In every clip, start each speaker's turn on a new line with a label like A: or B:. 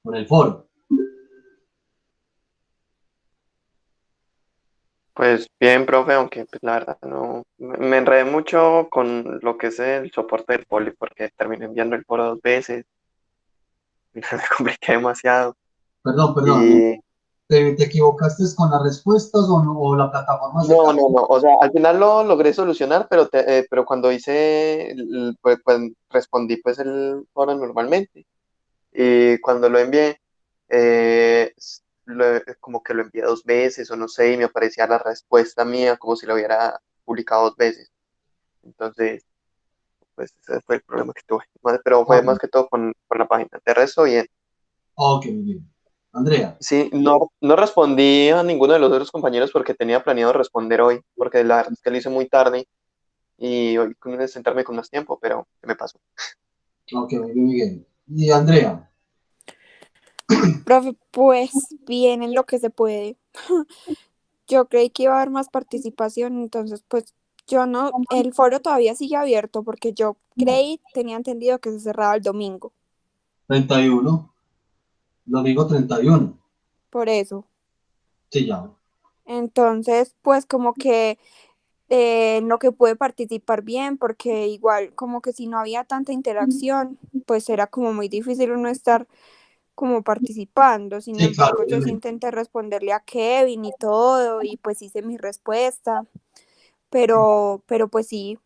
A: con el foro.
B: Pues bien, profe, aunque pues, la verdad no, me enredé mucho con lo que es el soporte del poli porque terminé enviando el foro 2 veces, me compliqué demasiado
A: Perdón,
B: y
A: ¿te equivocaste con las respuestas o, no, o la plataforma se
B: no, no,
A: cayó?
B: no, o sea, al final lo logré solucionar, pero cuando hice, pues respondí pues el foro normalmente y cuando lo envié, como que lo envié 2 veces o no sé, y me aparecía la respuesta mía como si lo hubiera publicado 2 veces. Entonces, pues ese fue el problema que tuve. Pero fue
A: Ok,
B: más que todo con la página. De resto, bien.
A: ok, muy bien. Andrea,
B: Sí, no respondí a ninguno de los otros compañeros porque tenía planeado responder hoy, porque la verdad es que lo hice muy tarde y hoy con sentarme con más tiempo, pero se me pasó.
A: ok, muy bien, Miguel. Y Andrea,
C: Profe, pues bien en lo que se puede. Yo creí que iba a haber más participación, entonces pues yo no, el foro todavía sigue abierto porque yo creí, tenía entendido que se cerraba el domingo,
A: 31, domingo 31.
C: por eso.
A: Sí, ya.
C: Entonces, pues como que en lo que pude participar bien, porque igual como que si no había tanta interacción, pues era como muy difícil uno estar como participando. Sin
A: Sí, claro,
C: embargo, yo sí
A: obviamente.
C: intenté responderle a Kevin y todo, y pues hice mi respuesta, pero pues sí,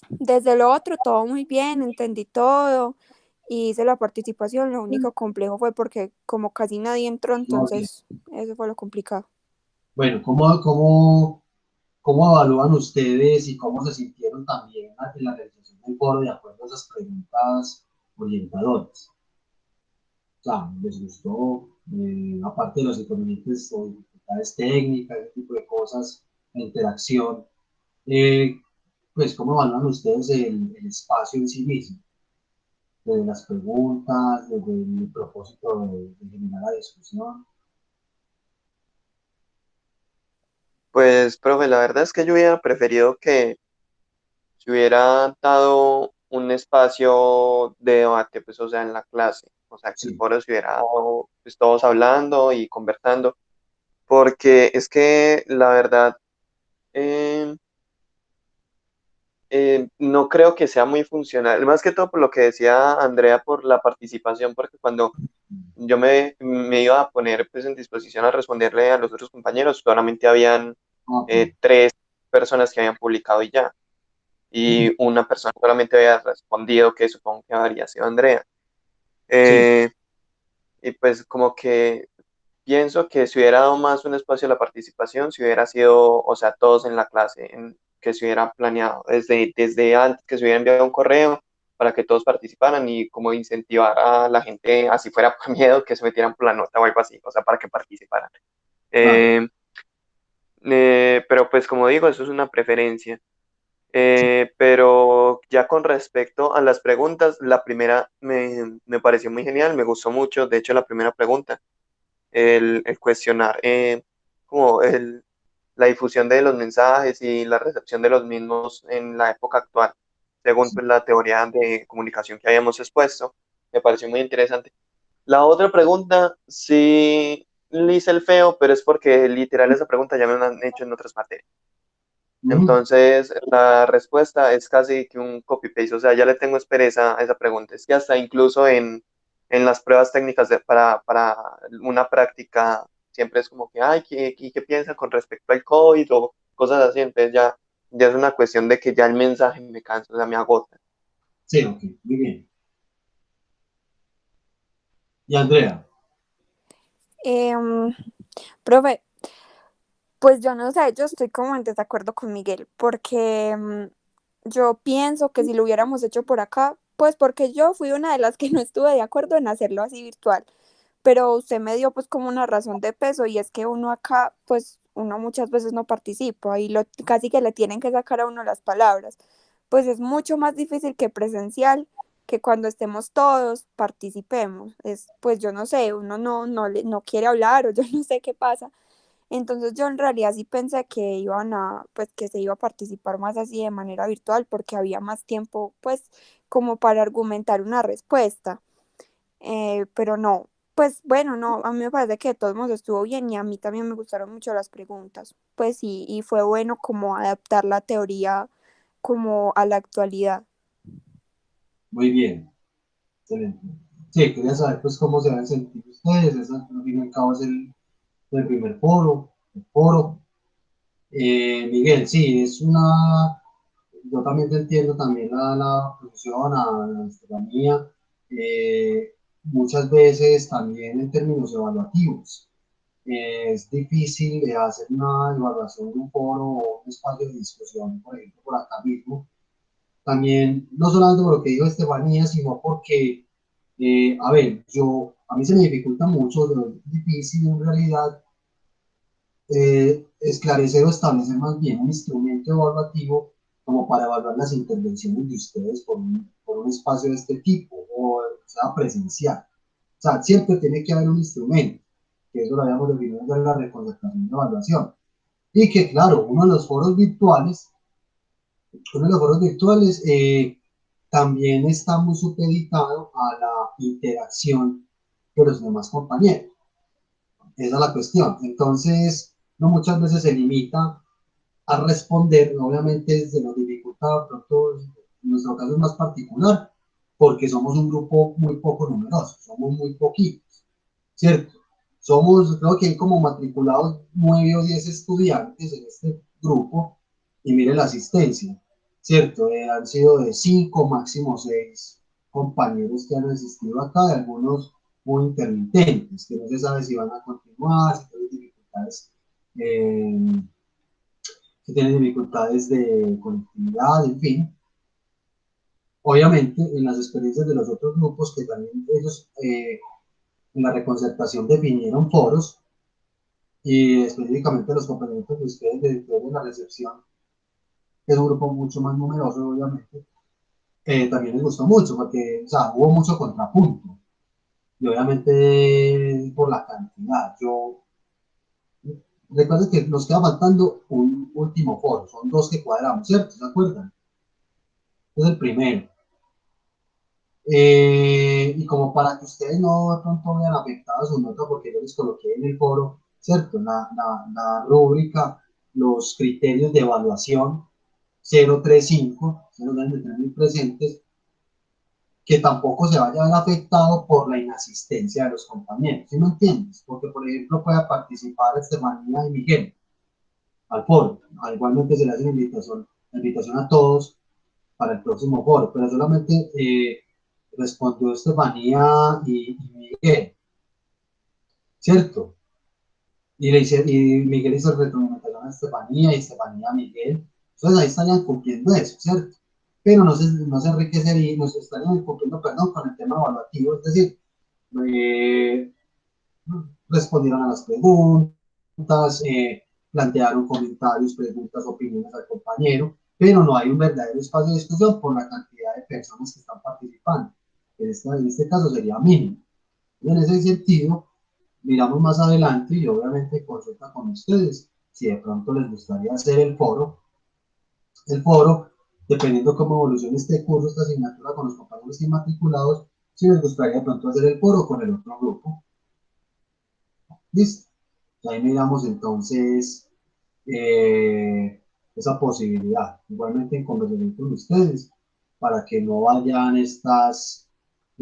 C: desde lo otro todo muy bien, entendí todo, y hice la participación. Lo único complejo fue porque como casi nadie entró,
A: Ok.
C: entonces eso fue lo complicado.
A: Bueno, ¿cómo evalúan ustedes y cómo se sintieron también en la realización del foro de acuerdo a esas preguntas orientadoras? O sea, ¿les gustó? Aparte de los inconvenientes o dificultades técnicas, ese tipo de cosas, la interacción, eh, pues, ¿cómo evalúan ustedes el espacio en sí mismo? Desde las preguntas, desde el propósito de generar la discusión.
B: Pues, profe, la verdad es que yo hubiera preferido que se hubiera dado un espacio de debate, pues, o sea, en la clase. O sea, que el
A: Sí,
B: foro se hubiera dado, pues, todos hablando y conversando, porque es que la verdad, eh, no creo que sea muy funcional. Más que todo por lo que decía Andrea, por la participación, porque cuando yo me iba a poner pues en disposición a responderle a los otros compañeros, solamente habían
A: ok.
B: 3 personas que habían publicado y ya, y una persona solamente había respondido, que supongo que habría sido Andrea.
A: Sí,
B: Eh, y pues como que pienso que si hubiera dado más un espacio a la participación, si hubiera sido, o sea, todos en la clase, que se hubiera planeado desde antes, que se hubiera enviado un correo para que todos participaran y como incentivar a la gente, así fuera por miedo, que se metieran por la nota o algo así, o sea, para que participaran.
A: claro.
B: Eh, pero pues como digo, eso es una preferencia. Pero ya con respecto a las preguntas, la primera me pareció muy genial, me gustó mucho, de hecho la primera pregunta el cuestionar como la difusión de los mensajes y la recepción de los mismos en la época actual, según pues, la teoría de comunicación que habíamos expuesto, me pareció muy interesante. La otra pregunta, sí le hice el feo, pero es porque literal esa pregunta ya me la han hecho en otras materias.
A: Ujú.
B: Entonces, la respuesta es casi que un copy-paste, o sea, ya le tengo esperanza a esa pregunta. Es que hasta incluso en las pruebas técnicas para una práctica, siempre es como que, ay, ¿qué piensan con respecto al COVID o cosas así? Entonces ya es una cuestión de que ya el mensaje me cansa, o sea, me agota.
A: Sí, ok, muy bien. Y Andrea,
C: Em, Profe, pues yo no sé, yo estoy como en desacuerdo con Miguel, porque yo pienso que si lo hubiéramos hecho por acá, pues porque yo fui una de las que no estuve de acuerdo en hacerlo así virtual, pero usted me dio pues como una razón de peso, y es que uno acá, pues uno muchas veces no participa y casi que le tienen que sacar a uno las palabras, pues es mucho más difícil que presencial, que cuando estemos todos participemos. Es, pues yo no sé, uno no quiere hablar, o yo no sé qué pasa. Entonces yo en realidad sí pensé que pues que se iba a participar más así de manera virtual, porque había más tiempo pues como para argumentar una respuesta. Pero no. pues bueno, no, a mí me parece que de todos modos estuvo bien y a mí también me gustaron mucho las preguntas. Pues sí, y fue bueno como adaptar la teoría como a la actualidad.
A: Muy bien, excelente. Sí, quería saber pues cómo se van a sentir ustedes, eso al fin y al cabo es el primer foro, el foro. Miguel, sí, yo también te entiendo también la posición, la ciudadanía, muchas veces también en términos evaluativos. Es difícil hacer una evaluación de un foro o un espacio de discusión, por ejemplo, por acá mismo. También, no solamente por lo que dijo Estefanía, sino porque, a ver, a mí se me dificulta mucho, es difícil en realidad esclarecer o establecer más bien un instrumento evaluativo como para evaluar las intervenciones de ustedes por un espacio de este tipo, o sea, presencial. O sea, siempre tiene que haber un instrumento, que eso lo habíamos definido en la reconcertación de evaluación. Y que, claro, uno de los foros virtuales también está muy supeditado a la interacción de los demás compañeros. Esa es la cuestión. Entonces, no muchas veces se limita a responder, obviamente se nos dificulta, pronto en nuestro caso es más particular, porque somos un grupo muy poco numeroso, somos muy poquitos, ¿cierto? Creo que hay como matriculados 9 o 10 estudiantes en este grupo, y mire la asistencia, ¿cierto? Han sido de 5, máximo 6 compañeros que han asistido acá, y algunos muy intermitentes, que no se sabe si van a continuar, si tienen dificultades. Que tienen dificultades de conectividad, en fin. Obviamente, en las experiencias de los otros grupos, que también ellos en la reconcertación definieron foros, y específicamente los compañeros de ustedes de la recepción, que es un grupo mucho más numeroso, obviamente, también les gustó mucho, porque, o sea, hubo mucho contrapunto, y obviamente por la cantidad. Recuerden que nos queda faltando un último foro, son dos que cuadramos, ¿cierto? ¿Se acuerdan? Es el primero. Y como para que ustedes no de pronto vean afectadas su nota, porque yo les coloqué en el foro, ¿cierto? La rúbrica, los criterios de evaluación 035, se los deben de tener muy presentes, que tampoco se vaya a ver afectado por la inasistencia de los compañeros, ¿sí me entiendes? Porque, por ejemplo, pueda participar Estefanía y Miguel al foro, igualmente se le hace la invitación a todos para el próximo foro, pero solamente respondió Estefanía y Miguel, ¿cierto? Y Miguel hizo retroalimentación a Estefanía y Estefanía a Miguel. Entonces ahí estarían cumpliendo eso, ¿cierto? Pero no se enriquecería, nos estarían cumpliendo, perdón, con el tema evaluativo, es decir, eh, respondieron a las preguntas, plantearon comentarios, preguntas, opiniones al compañero, pero no hay un verdadero espacio de discusión por la cantidad de personas que están participando. En este caso sería mínimo. Y en ese sentido, miramos más adelante y obviamente consulta con ustedes si de pronto les gustaría hacer el foro, dependiendo cómo evolucione este curso, esta asignatura con los compañeros inmatriculados, si les gustaría de pronto hacer el foro con el otro grupo. ¿Listo? Y ahí miramos entonces esa posibilidad. Igualmente en conversación con ustedes, para que no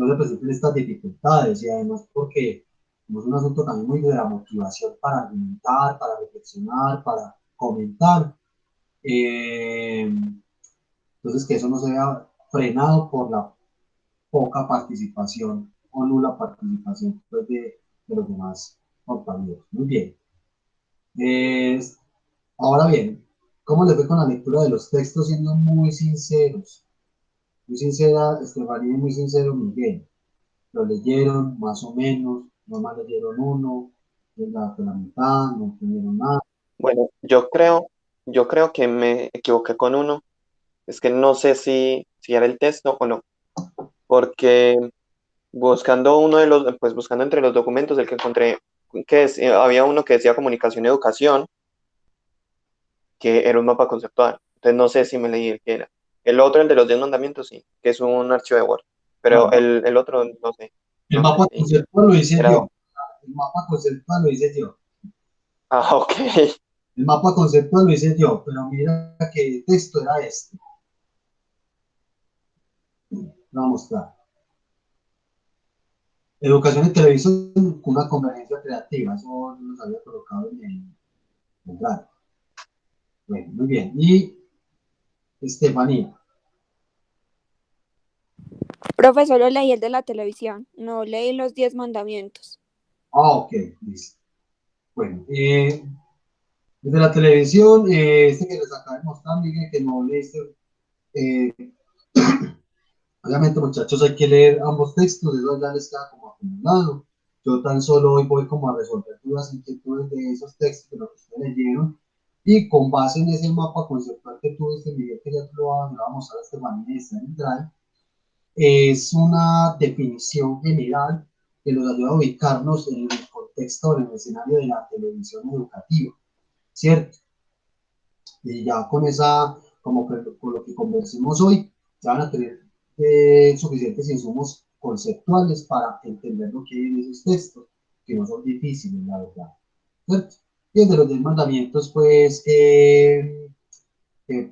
A: se presenten estas dificultades, y además porque es un asunto también muy de la motivación para argumentar, para reflexionar, para comentar. Eh, entonces, que eso no se vea frenado por la poca participación o nula participación pues, de los demás compañeros. Muy bien. Eh, Ahora bien, ¿cómo le fue con la lectura de los textos siendo muy sinceros? Muy sincera Estefanía y muy sincero Miguel. ¿Lo leyeron más o menos? ¿Nomás leyeron uno? ¿La mitad? ¿No entendieron nada?
B: Bueno, yo creo que me equivoqué con uno. Es que no sé si era el texto o no, porque buscando entre los documentos, el que encontré, había uno que decía comunicación y educación, que era un mapa conceptual. Entonces no sé si me leí el que era. El otro, el de los 10 mandamientos, sí, que es un archivo de Word. Pero
A: Claro,
B: el otro, no sé.
A: El
B: Ok,
A: mapa conceptual lo hice
B: era,
A: yo. El mapa conceptual lo hice yo.
B: ok.
A: El mapa conceptual lo hice yo, pero mira que el texto era este. Lo voy a mostrar. Educación y televisión con una convergencia creativa. Eso no los había colocado en el drive. Bueno, muy bien. Y Estefanía.
C: Profe, solo leí el de la televisión, no leí los 10 mandamientos.
A: Ah, ok, listo. Bueno, desde la televisión, este que les acabo de mostrar, Miguel, que no leíste, eh, obviamente, muchachos, hay que leer ambos textos, eso ya les queda como acumulado. Yo tan solo hoy voy como a resolver dudas, inquietudes de esos textos, de lo que ustedes leyeron, y con base en ese mapa conceptual que tuviste, Miguel, que ya te lo vamos a mostrar a Estefanía, está en el Drive, es una definición general que nos ayuda a ubicarnos en el contexto, en el escenario de la televisión educativa, ¿cierto? Y ya con esa, como con lo que conversemos hoy, ya van a tener suficientes insumos conceptuales para entender lo que hay en esos textos, que no son difíciles, la verdad, ¿cierto? Y desde los 10 mandamientos, pues, que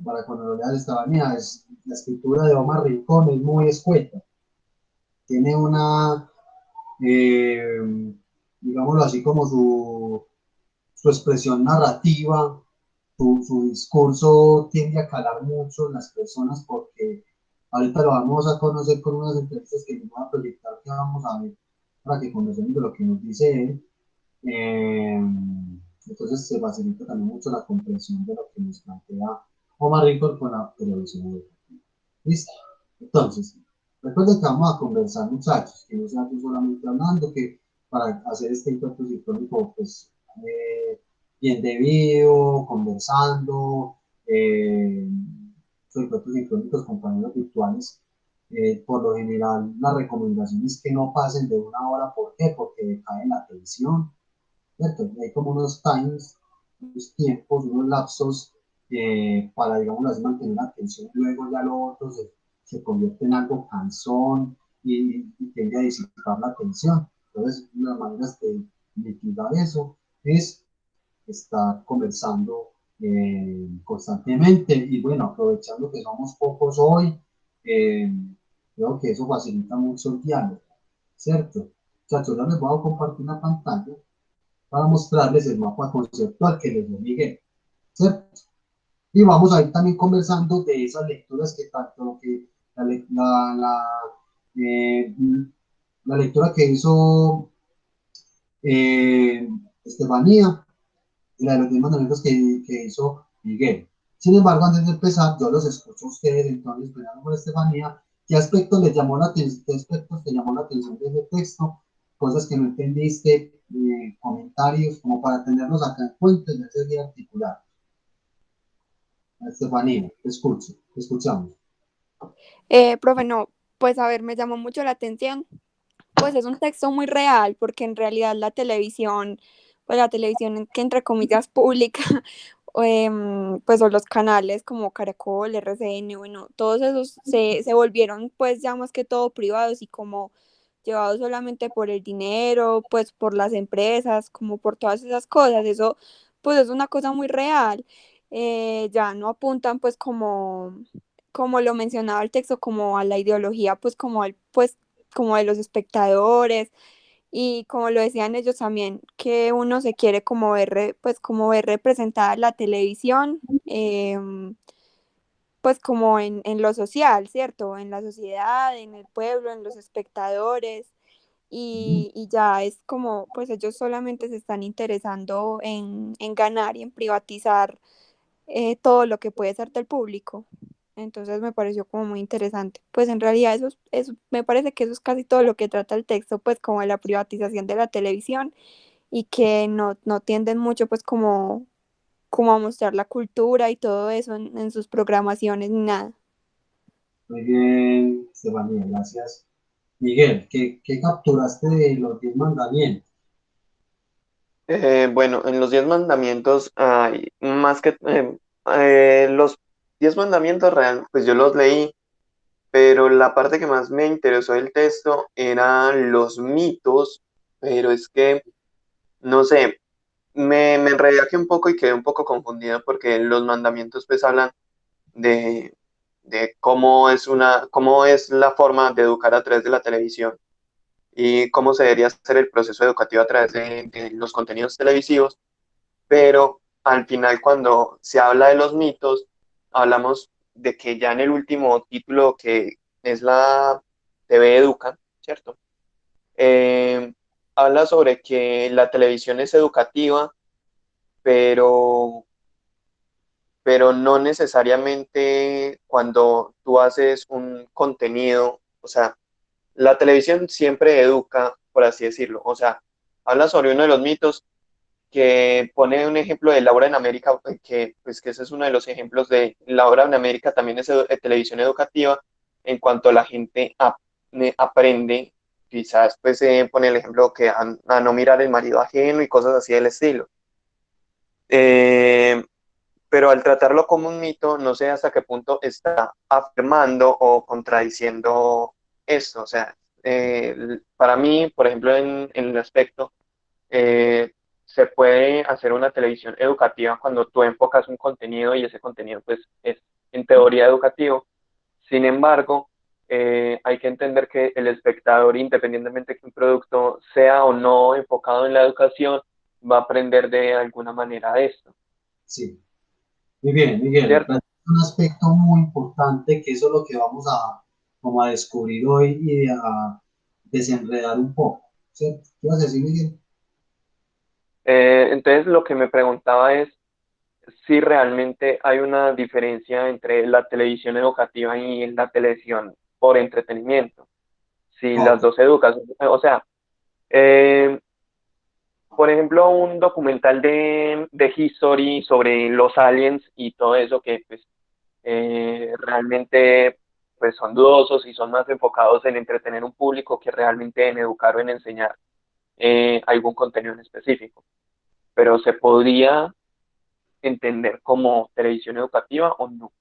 A: para cuando lo leas esta manera, es, la escritura de Omar Rincón es muy escueta, tiene una, eh, digámoslo así, como su expresión narrativa, su discurso tiende a calar mucho en las personas porque ahorita lo vamos a conocer con unas entrevistas que nos van a proyectar que vamos a ver para que conocemos de lo que nos dice él. Eh, entonces se facilita también mucho la comprensión de lo que nos plantea Omar Rico con la televisión. ¿Listo? Entonces, recuerden que vamos a conversar, muchachos, que no sea yo solamente hablando, que para hacer este encuentro psicológico, pues, bien debido, conversando, encuentros sincrónicos con paneles virtuales, por lo general, la recomendación es que no pasen de una hora. ¿Por qué? Porque cae la atención, ¿cierto? Hay como unos times, unos tiempos, unos lapsos para, digamos así, mantener la atención. Luego ya lo otro se convierte en algo cansón y tiende a disipar la atención. Entonces, una de las maneras de mitigar eso es estar conversando constantemente y bueno, aprovechando que somos pocos hoy, eh, creo que eso facilita mucho el diálogo, ¿cierto? Muchachos, ya les voy a compartir la pantalla para mostrarles el mapa conceptual que les dio Miguel, ¿cierto? Y vamos a ir también conversando de esas lecturas que tanto que eh, la lectura que hizo eh, Estefanía y la de los 10 mandamientos que hizo Miguel. Sin embargo, antes de empezar, yo los escucho a ustedes, entonces, primero por Estefanía, ¿qué aspectos les llamó la atención, qué aspectos te llamó la atención de ese texto? Cosas que no entendiste, comentarios, como para tenerlos acá en cuenta y hacer bien articular. Estefanía, te escucho, te escuchamos.
C: Profe, no, pues a ver, me llamó mucho la atención. Pues es un texto muy real, porque en realidad la televisión, pues la televisión que entre comillas pública, pues o los canales como Caracol, RCN, bueno, todos esos se volvieron pues ya más que todo privados y como llevados solamente por el dinero, pues por las empresas, como por todas esas cosas. Eso pues es una cosa muy real. Ya no apuntan pues como lo mencionaba el texto, como a la ideología, pues pues como de los espectadores y como lo decían ellos también, que uno se quiere como pues como ver representada la televisión, pues como en lo social, ¿cierto? En la sociedad, en el pueblo, en los espectadores. Y ya es como, pues ellos solamente se están interesando en ganar y en privatizar todo lo que puede ser del público. Entonces me pareció como muy interesante. Pues en realidad me parece que eso es casi todo lo que trata el texto, pues como de la privatización de la televisión y que no tienden mucho pues como a mostrar la cultura y todo eso en sus programaciones ni nada.
A: Muy bien, Estefanía, gracias. Miguel, ¿qué capturaste de los 10 mandamientos?
B: Bueno, en los 10 mandamientos hay más que los 10 mandamientos real, pues yo los leí, pero la parte que más me interesó del texto eran los mitos, pero es que, no sé, me enredé aquí un poco y quedé un poco confundida porque los mandamientos pues hablan de, de cómo es la forma de educar a través de la televisión y cómo se debería hacer el proceso educativo a través de los contenidos televisivos, pero al final cuando se habla de los mitos, hablamos de que ya en el último título que es la TV Educa, ¿cierto? Eh, Habla sobre que la televisión es educativa, pero, pero no necesariamente cuando tú haces un contenido, o sea, la televisión siempre educa, por así decirlo, o sea, habla sobre uno de los mitos que pone un ejemplo de Laura en América, que pues que ese es uno de los ejemplos de Laura en América, también es televisión educativa, en cuanto la gente aprende, quizás pues pone el ejemplo que a no mirar el marido ajeno y cosas así del estilo. Eh, pero al tratarlo como un mito, no sé hasta qué punto está afirmando o contradiciendo esto. O sea, para mí, por ejemplo, en el aspecto se puede hacer una televisión educativa cuando tú enfocas un contenido y ese contenido pues es en teoría educativo. Sin embargo, hay que entender que el espectador, independientemente de que un producto sea o no enfocado en la educación, va a aprender de alguna manera esto,
A: Sí. Muy bien, Miguel.
B: ¿cierto?
A: Un aspecto muy importante que eso es lo que vamos como a descubrir hoy y a desenredar un poco. ¿Cierto? ¿Qué vas a decir, Miguel?
B: Entonces, lo que me preguntaba es si realmente hay una diferencia entre la televisión educativa y la televisión por entretenimiento, si las
A: Ok,
B: dos educan, o sea, eh, por ejemplo, un documental de History sobre los aliens y todo eso que pues realmente pues son dudosos y son más enfocados en entretener un público que realmente en educar o en enseñar algún contenido en específico. Pero se podría entender como televisión educativa o no.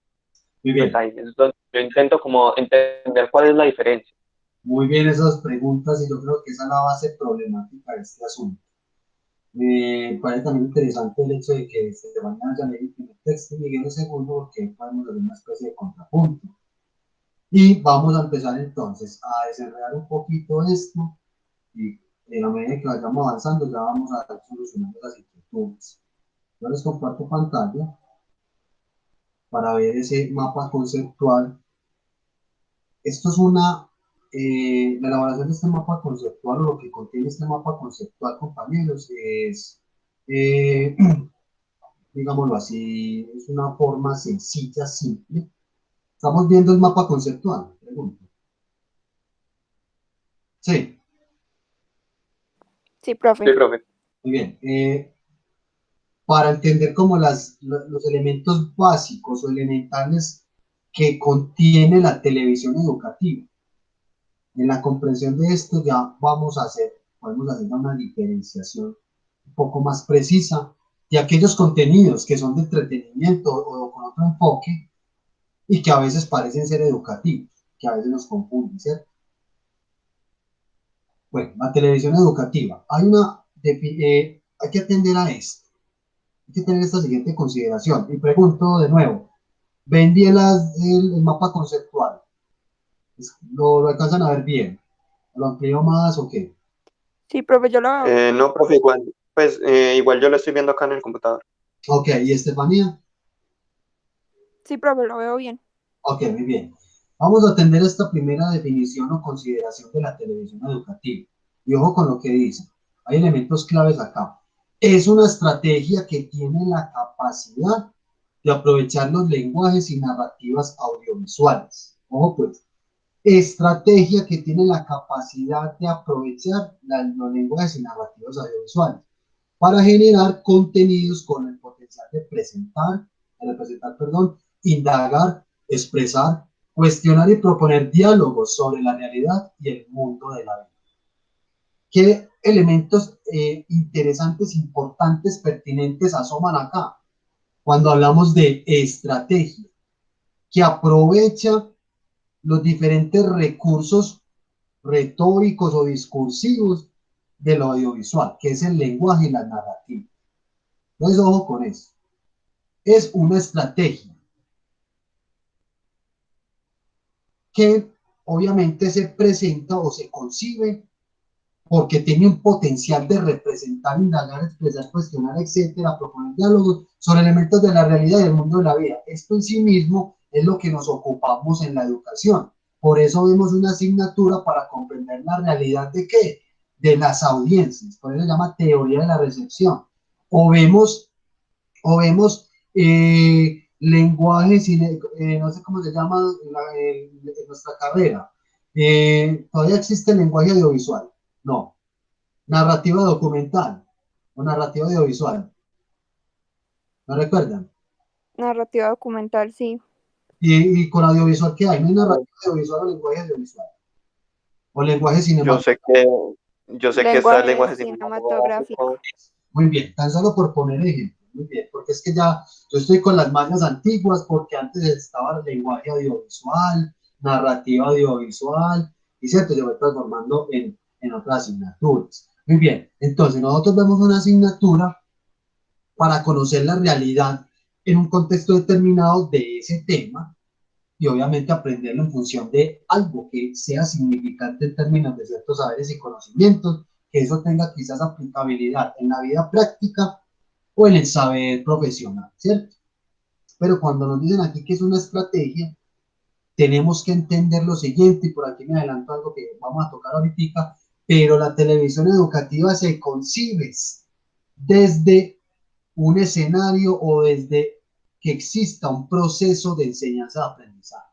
A: muy
B: Pues
A: bien.
B: ahí es donde yo intento como entender cuál es la diferencia.
A: Muy bien esas preguntas y yo creo que esa es la base problemática de este asunto. Me parece también interesante el hecho de que Estefanía haya leído el primer texto y Miguel el segundo, porque podemos hacer una especie de contrapunto. Y vamos a empezar entonces a desenredar un poquito esto y en la medida que vayamos avanzando ya vamos a estar solucionando las inquietudes. Yo les comparto pantalla para ver ese mapa conceptual. Esto es la elaboración de este mapa conceptual o lo que contiene este mapa conceptual, compañeros, es, eh, digámoslo así, es una forma sencilla, simple. Estamos viendo el mapa conceptual, pregunto. Sí,
C: Sí, profe.
B: Sí, profe.
A: muy bien. Para entender como los elementos básicos o elementales que contiene la televisión educativa. En la comprensión de esto ya podemos hacer una diferenciación un poco más precisa de aquellos contenidos que son de entretenimiento o con otro enfoque y que a veces parecen ser educativos, que a veces nos confunden, ¿cierto? Bueno, la televisión educativa. Hay que atender a esto, hay que tener esta siguiente consideración. Y pregunto de nuevo, ¿ven bien el mapa conceptual? ¿Lo alcanzan a ver bien? ¿Lo amplío más o qué?
C: Sí, profe, yo lo veo bien.
B: No, profe, igual, pues igual yo lo estoy viendo acá en el computador.
A: Ok, ¿y Estefanía?
C: Sí, profe, lo veo bien.
A: Ok, muy bien. Vamos a atender esta primera definición o consideración de la televisión educativa. Y ojo con lo que dice. Hay elementos claves acá. Es una estrategia que tiene la capacidad de aprovechar los lenguajes y narrativas audiovisuales. Ojo pues, estrategia que tiene la capacidad de aprovechar los lenguajes y narrativas audiovisuales para generar contenidos con el potencial de representar, perdón, indagar, expresar, cuestionar y proponer diálogos sobre la realidad y el mundo de la vida. ¿Qué elementos interesantes, importantes, pertinentes asoman acá? Cuando hablamos de estrategia, que aprovecha los diferentes recursos retóricos o discursivos de lo audiovisual, que es el lenguaje y la narrativa. Entonces, ojo con eso. Es una estrategia que obviamente se presenta o se concibe porque tiene un potencial de representar, indagar, expresar, cuestionar, etcétera, proponer diálogos sobre elementos de la realidad y del mundo de la vida. Esto en sí mismo es lo que nos ocupamos en la educación. Por eso vemos una asignatura para comprender la realidad de qué, de las audiencias. Por eso se llama teoría de la recepción. O vemos lenguajes, no sé cómo se llama en nuestra carrera. Todavía existe el lenguaje audiovisual. No. Narrativa documental o narrativa audiovisual. ¿No recuerdan?
C: Narrativa documental, sí.
A: Y con audiovisual, ¿qué hay? ¿No hay narrativa audiovisual o lenguaje audiovisual? O lenguaje
B: Yo sé
A: cinematográfico.
B: que, yo sé que está el
C: Lenguaje
B: lenguaje
C: cinematográfico.
B: cinematográfico.
A: Muy bien, tan solo por poner ejemplo. Muy bien, porque es que ya yo estoy con las mañas antiguas porque antes estaba el lenguaje audiovisual, narrativa audiovisual, y cierto, se va transformando en otras asignaturas. Muy bien, entonces nosotros vemos una asignatura para conocer la realidad en un contexto determinado de ese tema y obviamente aprenderlo en función de algo que sea significante en términos de ciertos saberes y conocimientos, que eso tenga quizás aplicabilidad en la vida práctica o en el saber profesional, ¿cierto? Pero cuando nos dicen aquí que es una estrategia, tenemos que entender lo siguiente, y por aquí me adelanto algo que vamos a tocar ahorita, pero la televisión educativa se concibe desde un escenario o desde que exista un proceso de enseñanza-aprendizaje.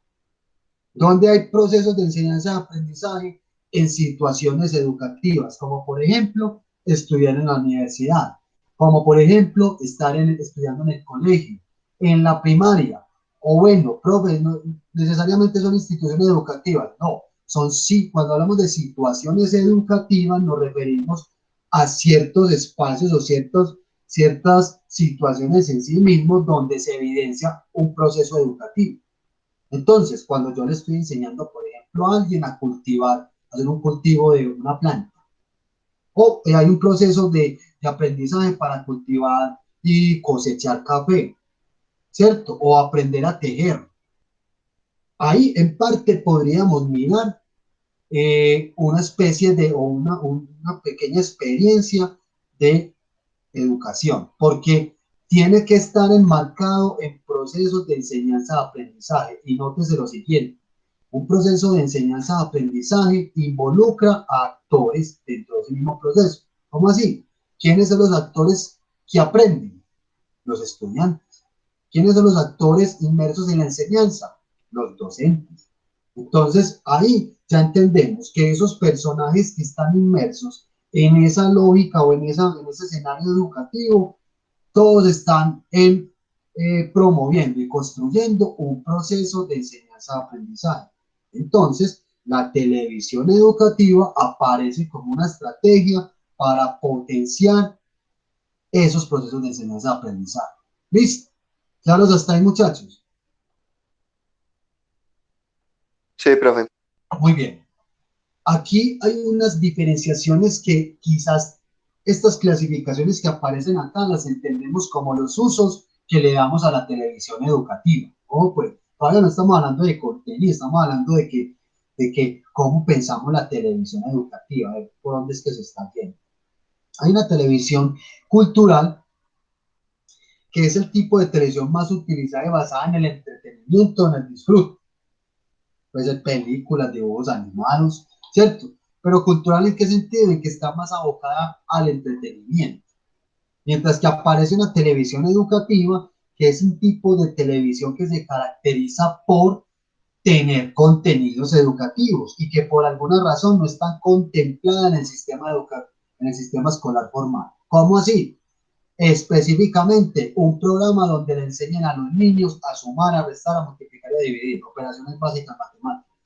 A: ¿Dónde hay procesos de enseñanza-aprendizaje? En situaciones educativas, como por ejemplo estudiar en la universidad, como por ejemplo estar estudiando en el colegio, en la primaria, o bueno, profe, no necesariamente son instituciones educativas, no, son sí, cuando hablamos de situaciones educativas nos referimos a ciertos espacios o ciertas situaciones en sí mismos donde se evidencia un proceso educativo. Entonces, cuando yo le estoy enseñando, por ejemplo, a alguien a cultivar, hacer un cultivo de una planta, o hay un proceso de aprendizaje para cultivar y cosechar café, ¿cierto? O aprender a tejer. Ahí, en parte, podríamos mirar una especie de, o una pequeña experiencia de educación, porque tiene que estar enmarcado en procesos de enseñanza-aprendizaje. Y nótese lo siguiente, un proceso de enseñanza-aprendizaje involucra a actores dentro de ese mismo proceso. ¿Cómo así? ¿Quiénes son los actores que aprenden? Los estudiantes. ¿Quiénes son los actores inmersos en la enseñanza? Los docentes. Entonces, ahí ya entendemos que esos personajes que están inmersos en esa lógica o en ese escenario educativo, todos están promoviendo y construyendo un proceso de enseñanza-aprendizaje. Entonces, la televisión educativa aparece como una estrategia para potenciar esos procesos de enseñanza-aprendizaje. ¿Listo? ¿Claros hasta ahí, muchachos?
B: Sí, profe.
A: Muy bien. Aquí hay unas diferenciaciones que quizás estas clasificaciones que aparecen acá las entendemos como los usos que le damos a la televisión educativa. Ojo, pues, todavía no estamos hablando de contenido, estamos hablando de que cómo pensamos la televisión educativa, a ver por dónde es que se está viendo. Hay una televisión cultural que es el tipo de televisión más utilizada y basada en el entretenimiento, en el disfrute. Puede ser películas, dibujos animados, ¿cierto? Pero cultural, ¿en qué sentido? En que está más abocada al entretenimiento. Mientras que aparece una televisión educativa, que es un tipo de televisión que se caracteriza por tener contenidos educativos y que por alguna razón no están contempladas en el sistema en el sistema escolar formal. ¿Cómo así? Específicamente un programa donde le enseñan a los niños a sumar, a restar, a multiplicar y a dividir, operaciones básicas matemáticas,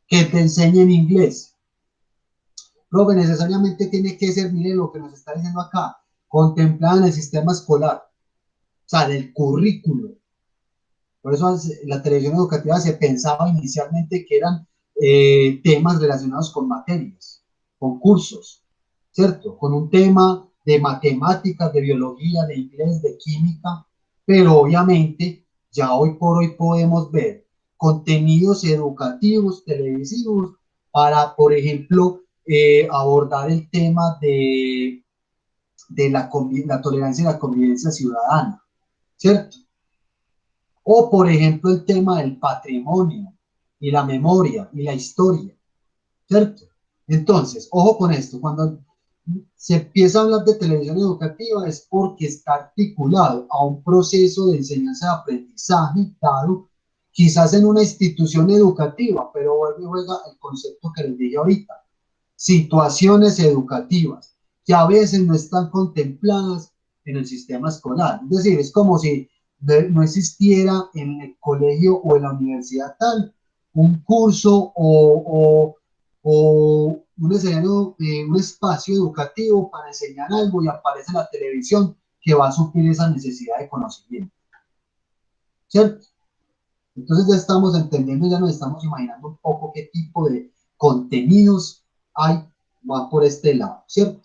A: que te enseñen inglés. Profe, necesariamente tiene que ser, miren lo que nos está diciendo acá, contemplada en el sistema escolar, o sea, del currículo. Por eso la televisión educativa se pensaba inicialmente que eran temas relacionados con materias, con cursos, ¿cierto? Con un tema de matemáticas, de biología, de inglés, de química, pero obviamente ya hoy por hoy podemos ver contenidos educativos, televisivos, para, por ejemplo, abordar el tema de la tolerancia y la convivencia ciudadana, ¿cierto? O, por ejemplo, el tema del patrimonio y la memoria y la historia, ¿cierto? Entonces, ojo con esto, cuando se empieza a hablar de televisión educativa es porque está articulado a un proceso de enseñanza y aprendizaje dado quizás en una institución educativa, pero vuelve y juega el concepto que les dije ahorita, situaciones educativas que a veces no están contempladas en el sistema escolar. Es decir, es como si no existiera en el colegio o en la universidad tal un curso o un espacio educativo para enseñar algo y aparece en la televisión que va a suplir esa necesidad de conocimiento. ¿Cierto? Entonces ya estamos entendiendo, ya nos estamos imaginando un poco qué tipo de contenidos hay, va por este lado, ¿cierto?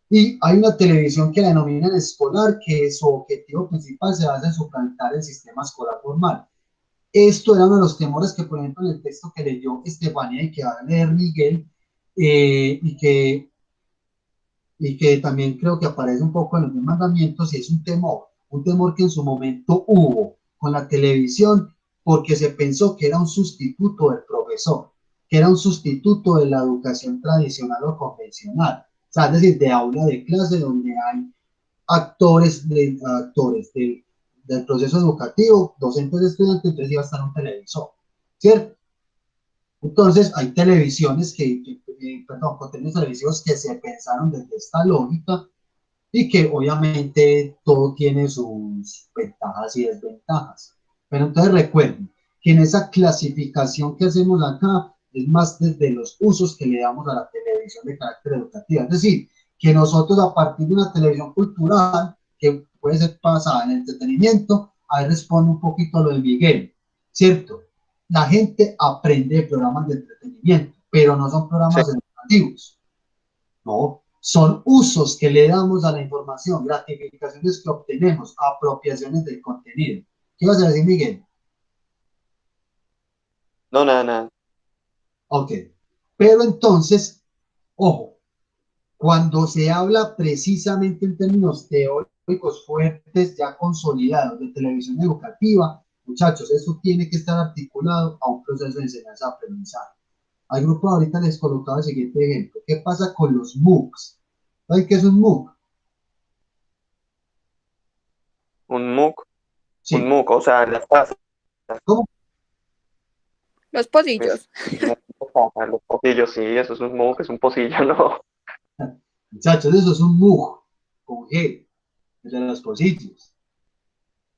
A: Y hay una televisión que la denominan escolar, que su objetivo principal se basa en suplantar el sistema escolar formal. Esto era uno de los temores que, por ejemplo, en el texto que leyó Estefanía y que va a leer Miguel, y que también creo que aparece un poco en los 10 mandamientos, y es un temor que en su momento hubo con la televisión, porque se pensó que era un sustituto del profesor, que era un sustituto de la educación tradicional o convencional, o sea, es decir, de aula de clase donde hay actores del proceso educativo, docentes de estudiantes, entonces iba a estar un televisor, ¿cierto? Entonces, hay televisiones perdón, contenidos televisivos que se pensaron desde esta lógica y que obviamente todo tiene sus ventajas y desventajas. Pero entonces recuerden que en esa clasificación que hacemos acá es más desde los usos que le damos a la televisión de carácter educativo. Es decir, que nosotros a partir de una televisión cultural que puede ser basada en entretenimiento, ahí responde un poquito a lo de Miguel, ¿cierto? La gente aprende programas de entretenimiento, pero no son
B: Sí.
A: programas educativos, no, son usos que le damos a la información, gratificaciones que obtenemos, apropiaciones del contenido. ¿Qué ibas a decir, Miguel?
B: No, nada, nada.
A: Ok, pero entonces, ojo, cuando se habla precisamente en términos teóricos fuertes, ya consolidados de televisión educativa, muchachos, eso tiene que estar articulado a un proceso de enseñanza-aprendizaje. Al grupo ahorita les colocaba el siguiente ejemplo. ¿Qué pasa con los MOOCs? ¿Saben qué es un MOOC?
B: Un MOOC, un
A: Sí.
B: MOOC, o sea, las clases.
A: ¿Cómo?
C: Los pocillos.
B: Los pocillos, sí, eso es un MOOC, es un pocillo, ¿no?
A: Muchachos, eso es un MOOC con G, de los pocillos.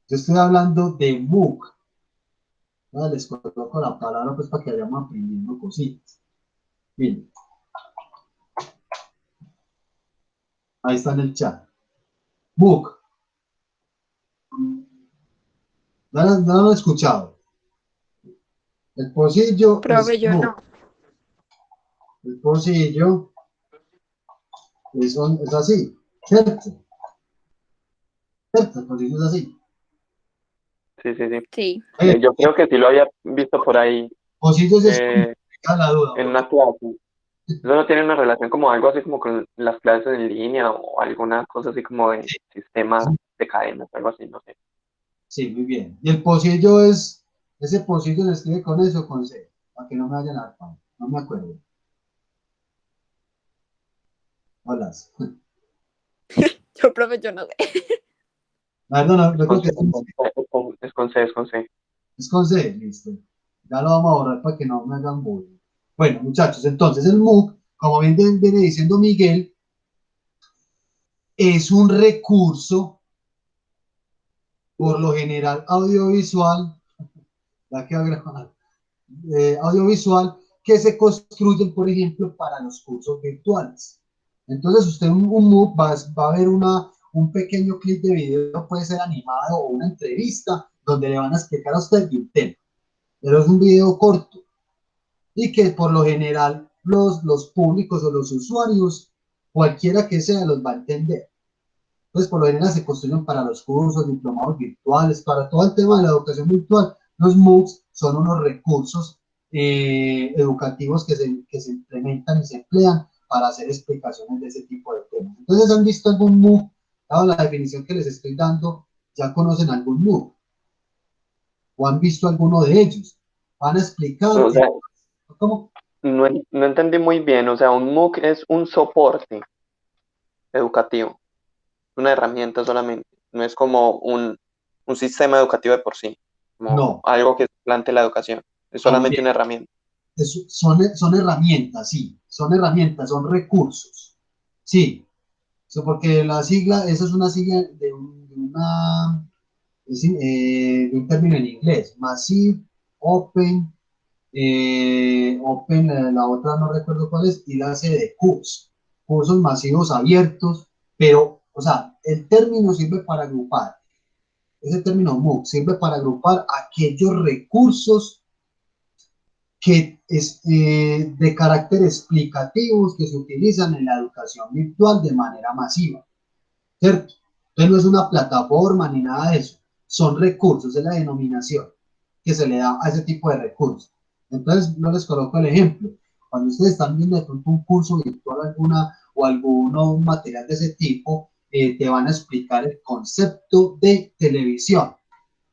A: Yo estoy hablando de MOOC. ¿No? Les coloco la palabra pues para que vayamos aprendiendo cositas. Miren, ahí está en el chat. MOOC. No lo han escuchado. El pocillo es
C: Profe, yo
A: MOOC.
C: no.
A: El pocillo es así, ¿cierto? ¿Cierto? El pocillo es así.
B: Sí, sí, sí.
C: Sí.
B: Yo creo que sí lo había visto por ahí
A: Pocillos es como
B: eh,
A: la duda.
B: en una clase. Eso no tiene una relación como algo así como con las clases en línea o alguna cosa así como de sistema de cadenas, algo así, no sé.
A: Sí, muy bien. Y el pocillo es, ese pocillo se escribe con eso o con C, para que no me vayan a dar pan. No me acuerdo. Hola.
C: Yo, profe, yo no sé.
A: La verdad, no,
B: Es
A: yo
B: con
A: creo
B: C,
A: que
B: es con C, es con C.
A: es con C, listo. Ya lo vamos a borrar para que no me hagan bullying. Bueno, muchachos, entonces el MOOC, como bien viene diciendo Miguel, es un recurso, por lo general audiovisual, ya que grabar, audiovisual, que se construyen, por ejemplo, para los cursos virtuales. Entonces, usted en un MOOC va a ver un pequeño clip de video, puede ser animado o una entrevista, donde le van a explicar a usted de un tema, pero es un video corto y que por lo general los públicos o los usuarios, cualquiera que sea, los va a entender. Entonces, por lo general se construyen para los cursos, diplomados virtuales, para todo el tema de la educación virtual. Los MOOCs son unos recursos educativos que se implementan y se emplean para hacer explicaciones de ese tipo de temas. Entonces, ¿han visto algún MOOC? Dado la definición que les estoy dando, ¿ya conocen algún MOOC? ¿O han visto alguno de ellos? Van a explicar
B: O sea,
A: cómo.
B: no entendí muy bien. O sea, un MOOC es un soporte educativo, una herramienta solamente. No es como un sistema educativo de por sí, como
A: No,
B: algo que plante la educación. Es solamente
A: también.
B: una herramienta.
A: Son herramientas, sí, son herramientas, son recursos, sí, porque la sigla, esa es una sigla de un término en inglés, Massive, Open, Open, la otra no recuerdo cuál es, y la C de cursos masivos abiertos, pero, o sea, el término sirve para agrupar, ese término MOOC sirve para agrupar aquellos recursos que es de carácter explicativos que se utilizan en la educación virtual de manera masiva, ¿cierto? Entonces no es una plataforma ni nada de eso, son recursos, es la denominación que se le da a ese tipo de recursos. Entonces no les coloco el ejemplo. Cuando ustedes están viendo de pronto un curso virtual alguna o alguno un material de ese tipo, te van a explicar el concepto de televisión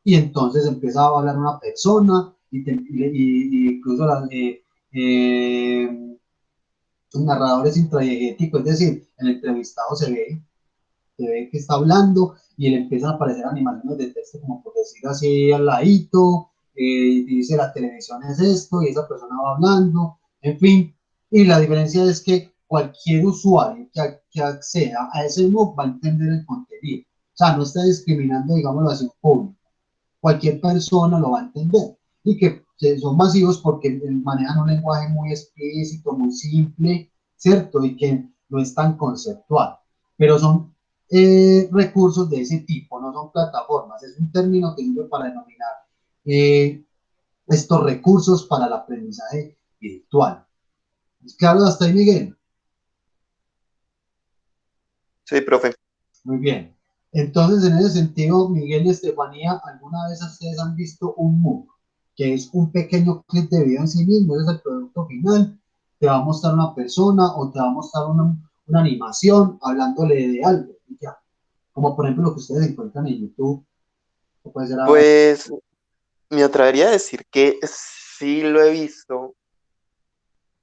A: y entonces empieza a hablar una persona y incluso los narradores intradiegéticos, es decir, el entrevistado se ve que está hablando y le empiezan a aparecer animaciones de texto como por decir así al ladito, dice la televisión es esto y esa persona va hablando, en fin, y la diferencia es que cualquier usuario que acceda a ese MOOC va a entender el contenido, o sea, no está discriminando, digámoslo así, un público, cualquier persona lo va a entender y que son masivos porque manejan un lenguaje muy explícito, muy simple, ¿cierto? Y que no es tan conceptual, pero son recursos de ese tipo, no son plataformas, es un término que sirve para denominar eh, estos recursos para el aprendizaje virtual. Claro, hasta ahí, Miguel.
B: Sí, profe.
A: Muy bien. Entonces, en ese sentido, Miguel y Estefanía, ¿alguna vez ustedes han visto un MOOC? Que es un pequeño clip de video en sí mismo, ese es el producto final, te va a mostrar una persona o te va a mostrar una animación hablándole de algo, y ya. Como por ejemplo lo que ustedes encuentran en YouTube, o puede ser
B: Pues me atrevería a decir que sí lo he visto,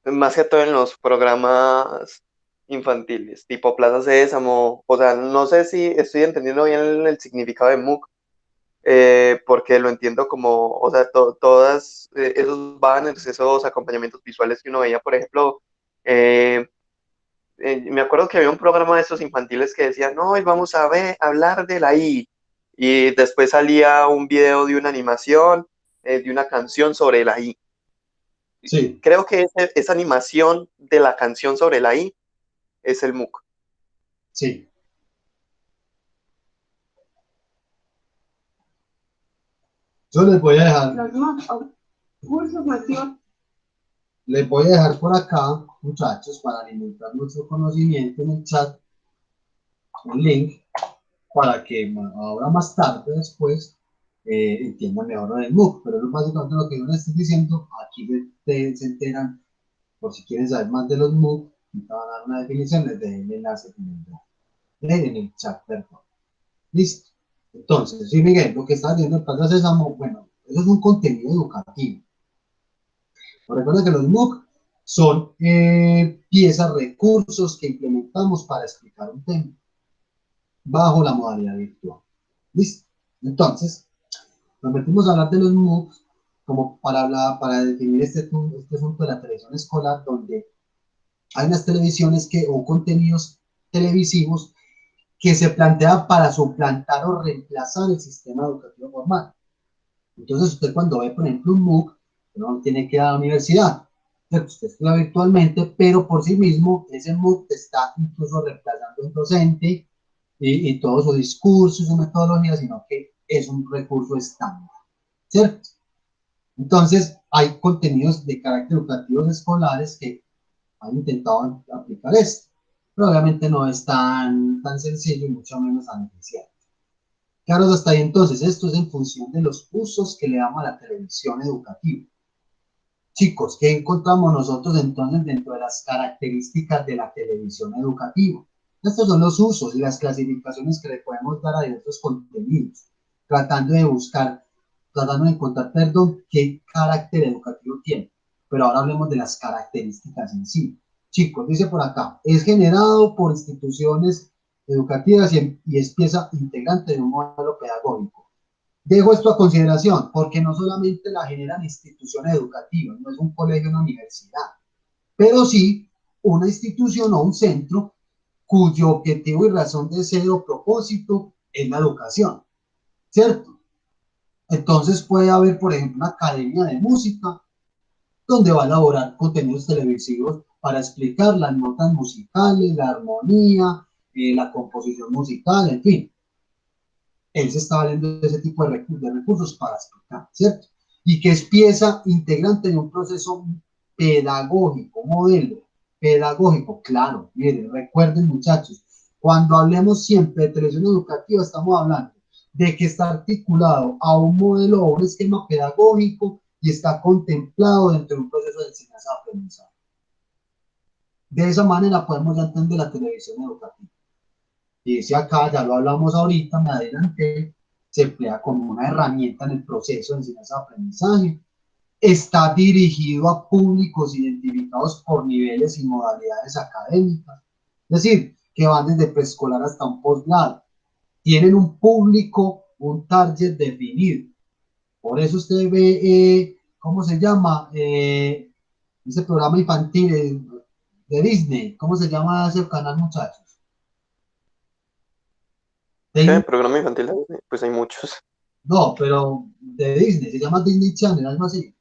B: más que todo en los programas infantiles, tipo Plaza Sésamo. O sea, no sé si estoy entendiendo bien el significado de MOOC, porque lo entiendo como, o sea, todas esos banners, esos acompañamientos visuales que uno veía, por ejemplo, eh, me acuerdo que había un programa de estos infantiles que decía, no, hoy vamos a hablar de la I, y después salía un video de una animación, de una canción sobre la I.
A: sí,
B: Creo que esa animación de la canción sobre la I es el MOOC.
A: sí. Yo les voy a dejar, cursos masivos. Les voy a dejar por acá, muchachos, para alimentar nuestro conocimiento en el chat, un link para que ahora más tarde, después, entiendan mejor el MOOC. Pero es básicamente lo que yo les estoy diciendo. Aquí se enteran, por si quieren saber más de los MOOC, y te van a dar una definición, les dejo el enlace en el chat, perdón. Listo. Entonces, sí, Miguel, lo que está viendo el Plaza Sésamo, bueno, eso es un contenido educativo. Recuerda que los MOOC son piezas, recursos que implementamos para explicar un tema bajo la modalidad virtual. ¿Listo? Entonces, nos metimos a hablar de los MOOCs como para definir este asunto de la televisión escolar, donde hay unas televisiones o contenidos televisivos que se plantean para suplantar o reemplazar el sistema educativo formal. Entonces, usted cuando ve, por ejemplo, un MOOC, no tiene que ir a la universidad, usted estudia virtualmente, pero por sí mismo ese MOOC está incluso reemplazando un docente y todo su discurso y su metodología, sino que es un recurso estándar, ¿cierto? Entonces, hay contenidos de carácter educativos escolares que han intentado aplicar esto, pero obviamente no es tan sencillo y mucho menos tan eficiente. Claro, hasta ahí entonces, esto es en función de los usos que le damos a la televisión educativa. Chicos, ¿qué encontramos nosotros entonces dentro de las características de la televisión educativa? Estos son los usos y las clasificaciones que le podemos dar a diversos contenidos, tratando de buscar, tratando de encontrar, perdón, qué carácter educativo tiene. Pero ahora hablemos de las características en sí. Chicos, dice por acá, es generado por instituciones educativas y es pieza integrante de un modelo pedagógico. Dejo esto a consideración, porque no solamente la generan instituciones educativas, no es un colegio, una universidad, pero sí una institución o un centro cuyo objetivo y razón de ser o propósito es la educación, ¿cierto? Entonces puede haber, por ejemplo, una academia de música donde va a elaborar contenidos televisivos para explicar las notas musicales, la armonía, la composición musical, en fin. Él se está valiendo de ese tipo de recursos para explicar, ¿cierto? Y que es pieza integrante de un proceso pedagógico, modelo pedagógico, claro, miren, recuerden muchachos, cuando hablemos siempre de televisión educativa, estamos hablando de que está articulado a un modelo o un esquema pedagógico y está contemplado dentro de un proceso de enseñanza-aprendizaje. De esa manera podemos ya entender la televisión educativa. Y dice acá, ya lo hablamos ahorita, me adelanté, se emplea como una herramienta en el proceso de enseñanza-aprendizaje. Está dirigido a públicos identificados por niveles y modalidades académicas. Es decir, que van desde preescolar hasta un posgrado. Tienen un público, un target definido. Por eso usted ve, ¿cómo se llama? Ese programa infantil de Disney. ¿Cómo se llama ese canal, muchachos?
B: ¿Qué?
A: Disney.
B: ¿Programa infantil? Pues hay muchos.
A: No, pero de Disney, se llama Disney Channel, algo así.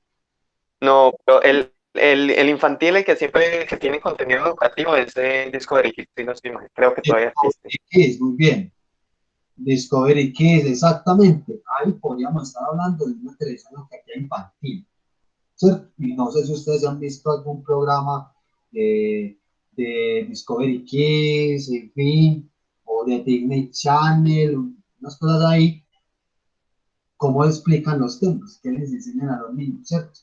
B: No, pero el infantil, el que siempre que tiene contenido educativo es de Discovery Kids, si no estoy mal, creo que todavía existe.
A: Discovery Kids, muy bien. Discovery Kids, exactamente. Ahí podríamos estar hablando de una televisión educativa infantil, ¿cierto? Y no sé si ustedes han visto algún programa de Discovery Kids, en fin, o de Disney Channel, unas cosas ahí, cómo explican los temas, qué les enseñan a los niños, ¿cierto?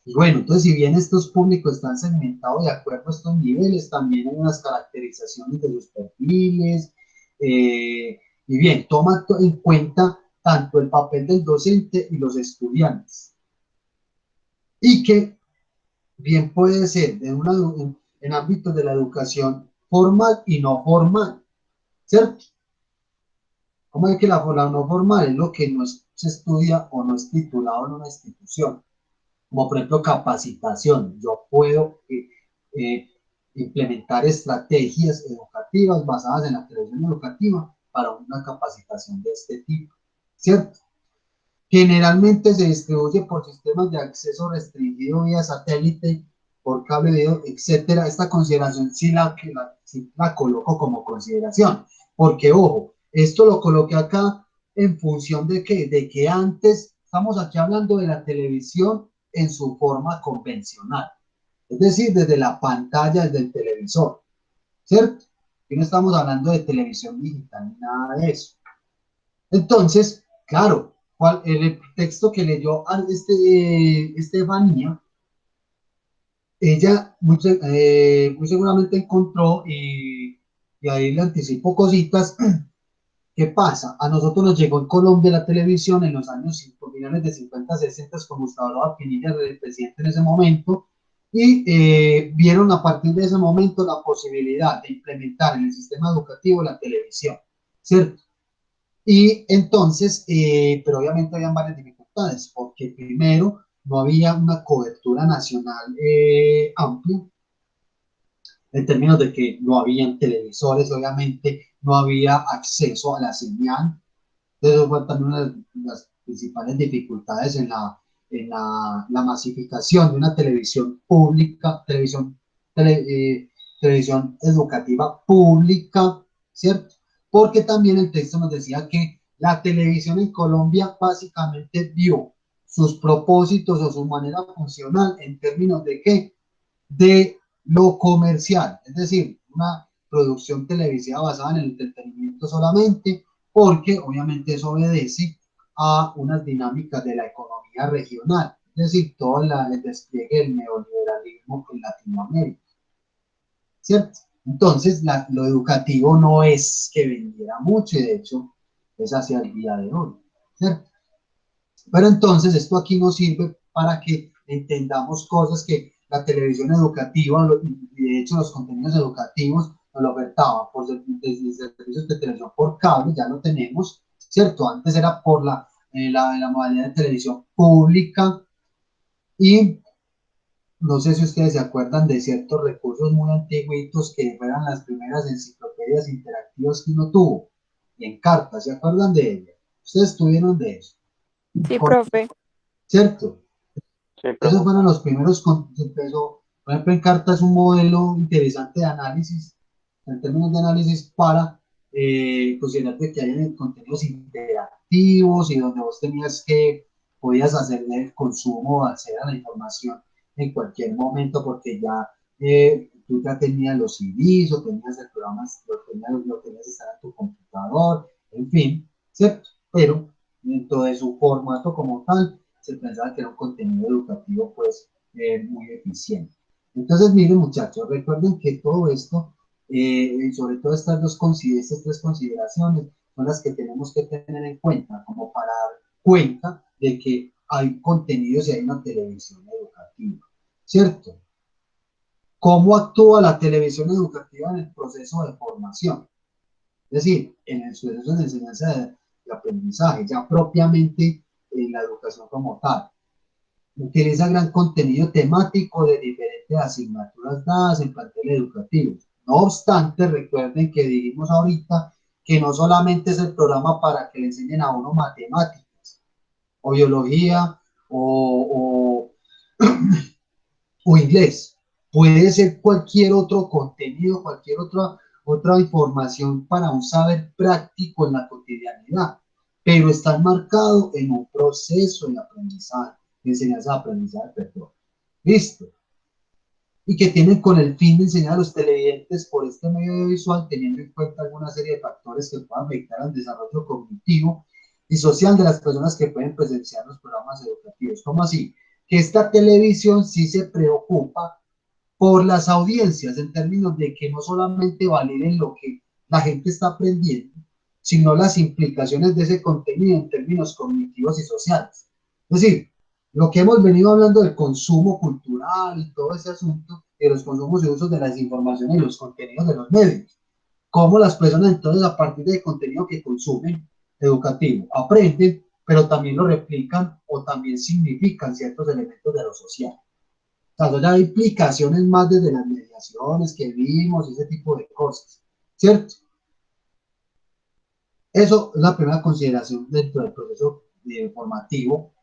A: Y bueno, entonces si bien estos públicos están segmentados de acuerdo a estos niveles, también hay unas caracterizaciones de los perfiles, y bien, toma en cuenta tanto el papel del docente y los estudiantes, y que bien puede ser en ámbitos de la educación formal y no formal, ¿cierto? ¿Cómo es que la no formal es lo que no se estudia o no es titulado en una institución? Como por ejemplo capacitación. Yo puedo eh, implementar estrategias educativas basadas en la televisión educativa para una capacitación de este tipo, ¿cierto? Generalmente se distribuye por sistemas de acceso restringido vía satélite, por cable video, etcétera. Esta consideración sí la coloco como consideración, porque ojo, esto lo coloqué acá en función de que antes, estamos aquí hablando de la televisión en su forma convencional, es decir, desde la pantalla, desde el televisor, ¿cierto? Y no estamos hablando de televisión digital ni nada de eso. Entonces, claro, el texto que leyó Estefanía, ella muy seguramente encontró, y ahí le anticipo cositas. ¿Qué pasa? A nosotros nos llegó en Colombia la televisión en los años finales de 50, 60 con Gustavo Roa Pinilla, el presidente en ese momento, y vieron a partir de ese momento la posibilidad de implementar en el sistema educativo la televisión, ¿cierto? Y entonces, pero obviamente habían varias dificultades, porque primero no había una cobertura nacional amplia, en términos de que no habían televisores, obviamente no había acceso a la señal. Entonces fue también una de las principales dificultades en la masificación de una televisión pública, televisión educativa pública, ¿cierto? Porque también el texto nos decía que la televisión en Colombia básicamente vio sus propósitos o su manera funcional en términos de qué, de lo comercial, es decir, una producción televisiva basada en el entretenimiento solamente, porque obviamente eso obedece a unas dinámicas de la economía regional, es decir, todo el despliegue del neoliberalismo en Latinoamérica, ¿cierto? Entonces, lo educativo no es que vendiera mucho, y de hecho es hacia el día de hoy, ¿cierto? Pero entonces esto aquí nos sirve para que entendamos cosas que la televisión educativa, y de hecho los contenidos educativos nos lo ofertaban por desde servicios de televisión por cable, ya lo tenemos, ¿cierto? Antes era por la modalidad de televisión pública, y no sé si ustedes se acuerdan de ciertos recursos muy antiguitos que fueran las primeras enciclopedias interactivas que uno tuvo, y en cartas, ¿se acuerdan de ellas? Ustedes tuvieron de eso,
C: Sí, profe.
A: ¿cierto?
B: Sí,
A: Esos
B: profe.
A: fueron los primeros, empezó, por ejemplo, en carta es un modelo interesante de análisis, en términos de análisis para considerar que hay contenidos interactivos y donde vos tenías que, podías hacer el consumo o acceder a la información en cualquier momento porque ya tú ya tenías los CDs o tenías el programa, lo tenías instalado en tu computador, en fin, ¿cierto? Pero dentro de su formato como tal, se pensaba que era un contenido educativo pues muy eficiente. Entonces, miren muchachos, recuerden que todo esto, sobre todo estas tres consideraciones, son las que tenemos que tener en cuenta, como para dar cuenta de que hay contenidos y hay una televisión educativa, ¿cierto? ¿Cómo actúa la televisión educativa en el proceso de formación? Es decir, en el proceso de enseñanza de aprendizaje, ya propiamente en la educación como tal. Utiliza gran contenido temático de diferentes asignaturas dadas en plantel educativo. No obstante, recuerden que dijimos ahorita que no solamente es el programa para que le enseñen a uno matemáticas o biología o inglés. Puede ser cualquier otro contenido, cualquier otra información para un saber práctico en la cotidianidad, pero está marcado en un proceso de aprendizaje, de enseñanza de aprendizaje, perdón. Listo. Y que tienen con el fin de enseñar a los televidentes por este medio visual, teniendo en cuenta alguna serie de factores que puedan afectar al desarrollo cognitivo y social de las personas que pueden presenciar los programas educativos. ¿Cómo así? Que esta televisión sí se preocupa por las audiencias en términos de que no solamente validen lo que la gente está aprendiendo, sino las implicaciones de ese contenido en términos cognitivos y sociales. Es decir, lo que hemos venido hablando del consumo cultural y todo ese asunto, de los consumos y usos de la desinformación y los contenidos de los medios. Cómo las personas entonces a partir del contenido que consumen educativo aprenden, pero también lo replican o también significan ciertos elementos de lo social. O sea, ya hay implicaciones más desde las mediaciones que vimos, ese tipo de cosas, ¿cierto? Eso es la primera consideración dentro del proceso formativo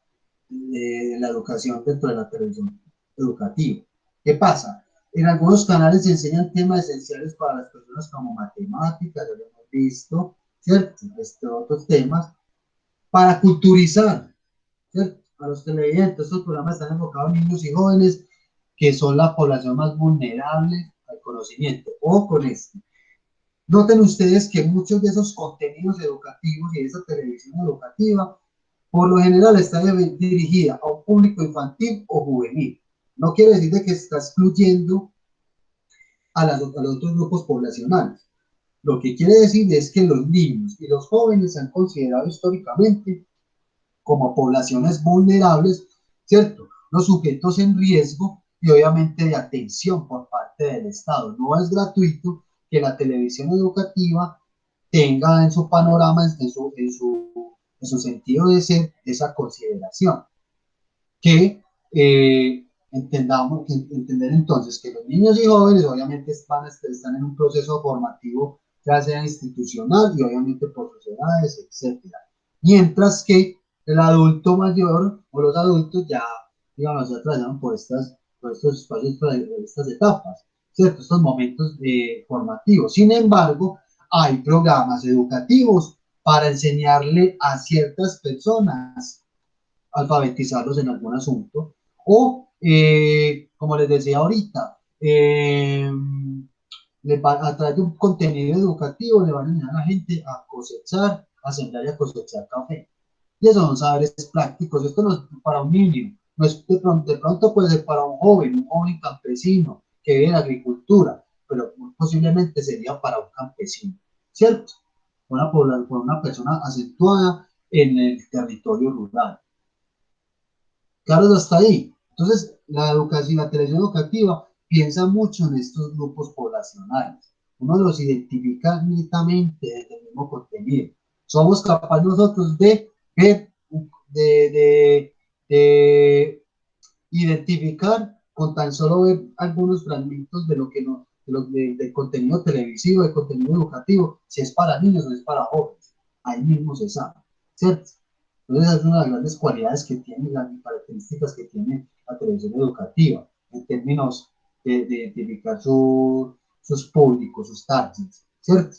A: de la educación dentro de la televisión educativa. ¿Qué pasa? En algunos canales se enseñan temas esenciales para las personas como matemáticas, ya lo hemos visto, ¿cierto? Otros temas, para culturizar, ¿cierto? A los televidentes. Estos programas están enfocados en niños y jóvenes que son la población más vulnerable al conocimiento. O con esto. Noten ustedes que muchos de esos contenidos educativos y de esa televisión educativa, por lo general está dirigida a un público infantil o juvenil. No quiere decir de que está excluyendo a los otros grupos poblacionales. Lo que quiere decir es que los niños y los jóvenes se han considerado históricamente como poblaciones vulnerables, ¿cierto? Los sujetos en riesgo y obviamente de atención por parte del Estado. No es gratuito que la televisión educativa tenga en su panorama, en su sentido de ser, esa consideración. Que entender entonces que los niños y jóvenes obviamente están en un proceso formativo, ya sea institucional y obviamente por sociedades, etcétera. Mientras que el adulto mayor o los adultos ya, digamos, ya atravesaron por estos espacios, por estas etapas, ¿cierto? Estos momentos formativos. Sin embargo, hay programas educativos para enseñarle a ciertas personas, alfabetizarlos en algún asunto, o, como les decía ahorita, a través de un contenido educativo le van a enseñar a la gente a cosechar, a sembrar y a cosechar café. Y esos son saberes prácticos. Esto no es para un niño, no es de pronto puede ser para un joven campesino que vive en agricultura, pero posiblemente sería para un campesino, ¿cierto? Una persona acentuada en el territorio rural. Claro, hasta ahí. Entonces, la educación, la televisión educativa piensa mucho en estos grupos poblacionales. Uno los identifica netamente desde el mismo contenido. Somos capaces nosotros de ver, de identificar con tan solo ver algunos fragmentos de lo que no, del contenido televisivo, del contenido educativo, si es para niños o es para jóvenes. Ahí mismo se sabe, ¿cierto? Entonces, es una de las grandes cualidades que tiene, las características que tiene la televisión educativa, en términos de identificar sus públicos, sus targets, ¿cierto?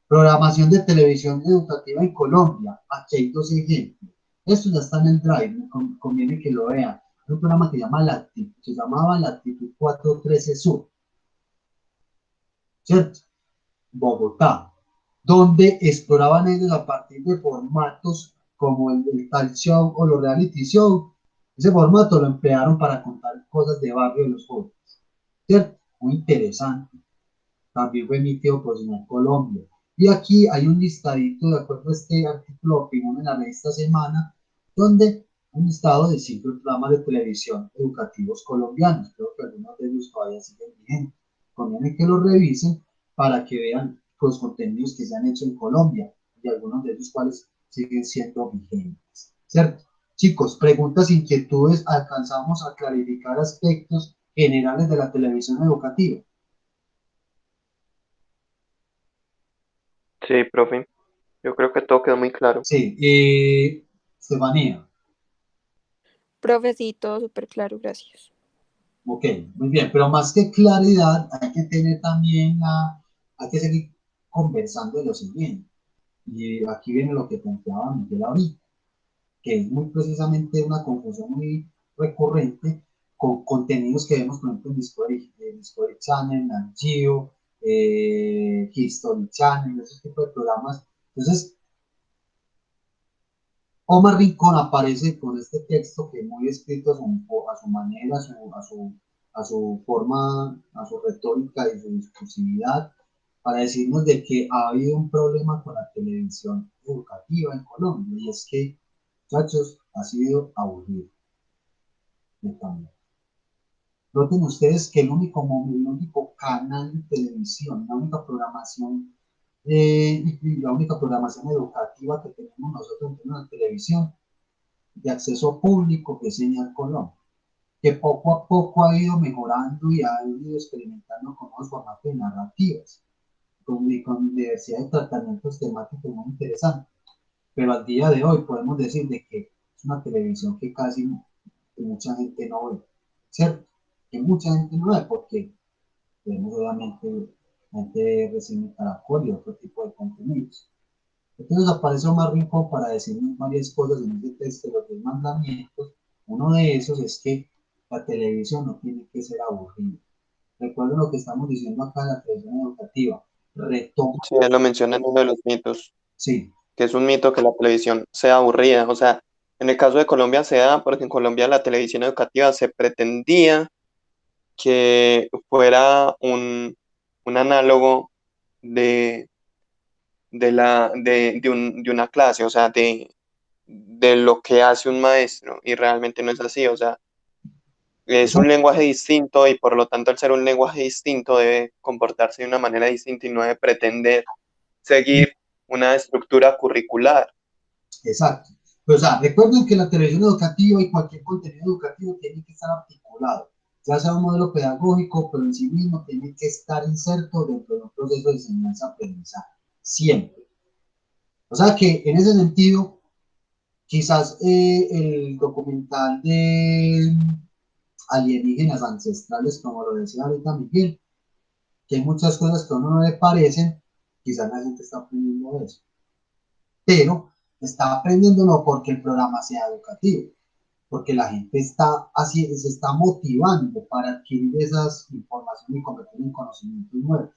A: Programación de televisión educativa en Colombia. Aquí hay dos ejemplos. Esto ya está en el Drive, conviene que lo vean. Es un programa que se llamaba Latitud 413 Sur, ¿cierto? Bogotá, donde exploraban ellos a partir de formatos como el tal show o los reality show. Ese formato lo emplearon para contar cosas de barrio de los jóvenes, ¿cierto? Muy interesante. También fue emitido por Señal Colombia. Y aquí hay un listadito, de acuerdo a este artículo de opinión en la revista Semana, donde un listado de 5 programas de televisión educativos colombianos. Creo que algunos de ellos todavía siguen vigentes. Conviene que los revisen para que vean los contenidos que se han hecho en Colombia y algunos de ellos cuales siguen siendo vigentes. ¿Cierto? Chicos, preguntas, inquietudes, alcanzamos a clarificar aspectos generales de la televisión educativa.
B: Sí, profe. Yo creo que todo quedó muy claro.
A: Sí, Estefanía.
C: Profecito, súper claro, gracias.
A: Ok, muy bien, pero más que claridad, hay que tener también hay que seguir conversando de lo siguiente. Y aquí viene lo que planteaba Miguel ahorita, que es muy precisamente una confusión muy recurrente con contenidos que vemos, por ejemplo, en Discovery Channel, Nat Geo, History Channel, esos tipos de programas. Entonces, Omar Rincón aparece con este texto que es muy escrito a su manera, a su forma, a su retórica y su discursividad, para decirnos de que ha habido un problema con la televisión educativa en Colombia, y es que, muchachos, ha sido aburrido. Noten ustedes que el único canal de televisión, la única programación educativa que tenemos nosotros en la televisión de acceso público que es Señal Colombia, que poco a poco ha ido mejorando y ha ido experimentando con nuevos formatos de narrativas, con diversidad de tratamientos temáticos muy interesantes. Pero al día de hoy podemos decir de que es una televisión que mucha gente no ve, ¿cierto? Que mucha gente no ve porque tenemos obviamente gente recibe Caracol y otro tipo de contenidos. Entonces aparece Omar Rincón para decirnos varias cosas en este texto de los 10 mandamientos. Uno de esos es que la televisión no tiene que ser aburrida. Recuerden lo que estamos diciendo acá en la televisión educativa. Retoma,
B: Sí, él lo menciona en uno de los mitos,
A: sí,
B: que es un mito que la televisión sea aburrida. O sea, en el caso de Colombia se da porque en Colombia la televisión educativa se pretendía que fuera un análogo de, de una clase, o sea, de lo que hace un maestro, y realmente no es así, o sea, es
A: eso,
B: un lenguaje distinto y por lo tanto al ser un lenguaje distinto debe comportarse de una manera distinta y no debe pretender seguir una estructura curricular.
A: exacto. Pero, o sea, recuerden que la televisión educativa y cualquier contenido educativo tiene que estar articulado, ya sea un modelo pedagógico, pero en sí mismo tiene que estar inserto dentro de un proceso de enseñanza-aprendizaje, siempre. O sea que en ese sentido, quizás el documental de alienígenas ancestrales, como lo decía ahorita Miguel, que hay muchas cosas que a uno no le parecen, quizás la gente está aprendiendo de eso. pero está aprendiendo no porque el programa sea educativo, porque la gente está así, se está motivando para adquirir esas informaciones y convertir en conocimientos nuevos.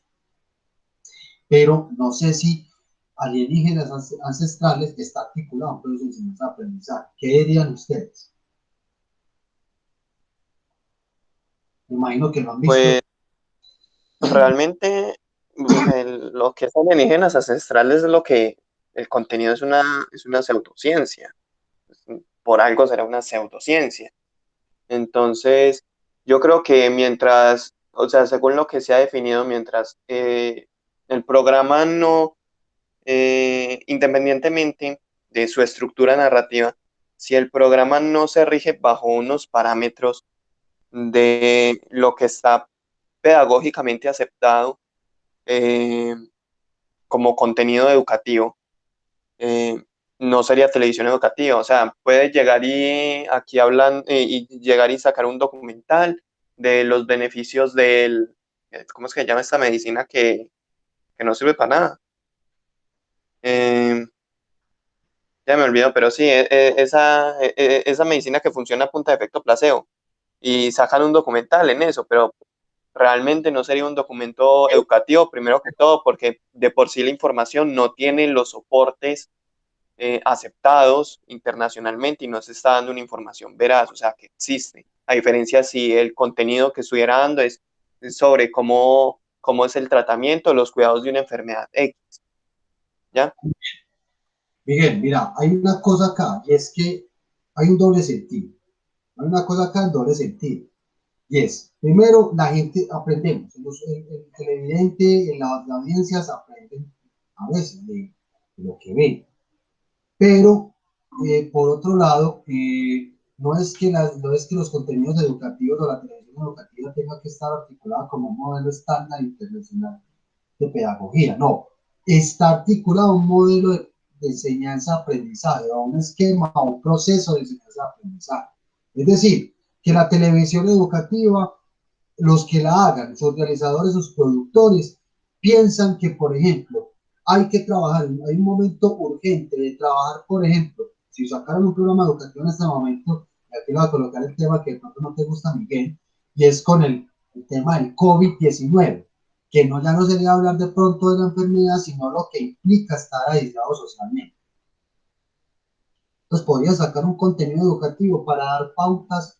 A: Pero no sé si alienígenas ancestrales está articulado un proceso de enseñanza-aprendizaje. ¿Qué dirían ustedes? Me imagino que lo han visto.
B: Pues realmente lo que es alienígenas ancestrales es lo que el contenido es una pseudociencia. Por algo será una pseudociencia. Entonces, yo creo que mientras, o sea, según lo que se ha definido, mientras el programa no, independientemente de su estructura narrativa, si el programa no se rige bajo unos parámetros de lo que está pedagógicamente aceptado eh, como contenido educativo, eh, no sería televisión educativa. O sea, puede llegar y aquí hablan y llegar y sacar un documental de los beneficios del, ¿cómo es que se llama esta medicina que no sirve para nada? Eh, ya me olvido, pero sí, esa medicina que funciona a punta de efecto placebo y sacan un documental en eso, pero realmente no sería un documento educativo, primero que todo, porque de por sí la información no tiene los soportes aceptados internacionalmente y no se está dando una información veraz, o sea, que existe. A diferencia si el contenido que estuviera dando es sobre cómo es el tratamiento, los cuidados de una enfermedad X, ¿ya?
A: Miguel, mira, hay una cosa acá, y es que hay un doble sentido. Hay una cosa acá en doble sentido. Y es, primero, la gente aprendemos. El televidente, en las audiencias aprenden a veces de lo que ven. Pero, por otro lado, no es que los contenidos educativos o la televisión educativa tenga que estar articulada como un modelo estándar internacional de pedagogía. No, está articulado un modelo de enseñanza-aprendizaje, o un esquema, o un proceso de enseñanza-aprendizaje. Es decir, que la televisión educativa, los que la hagan, sus realizadores, sus productores, piensan que, por ejemplo, hay que trabajar, hay un momento urgente de trabajar, por ejemplo, si sacaron un programa educativo en este momento, y aquí lo voy a colocar el tema que de pronto no te gusta, Miguel, y es con el tema del COVID-19, que no ya no sería hablar de pronto de la enfermedad, sino lo que implica estar aislado socialmente. Entonces podría sacar un contenido educativo para dar pautas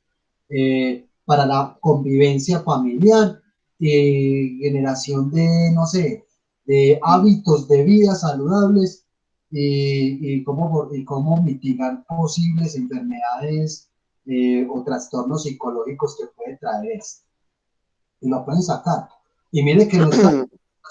A: para la convivencia familiar, generación de, no sé, de hábitos de vida saludables y cómo mitigar posibles enfermedades o trastornos psicológicos que puede traer esto. Y lo pueden sacar. Y mire que no se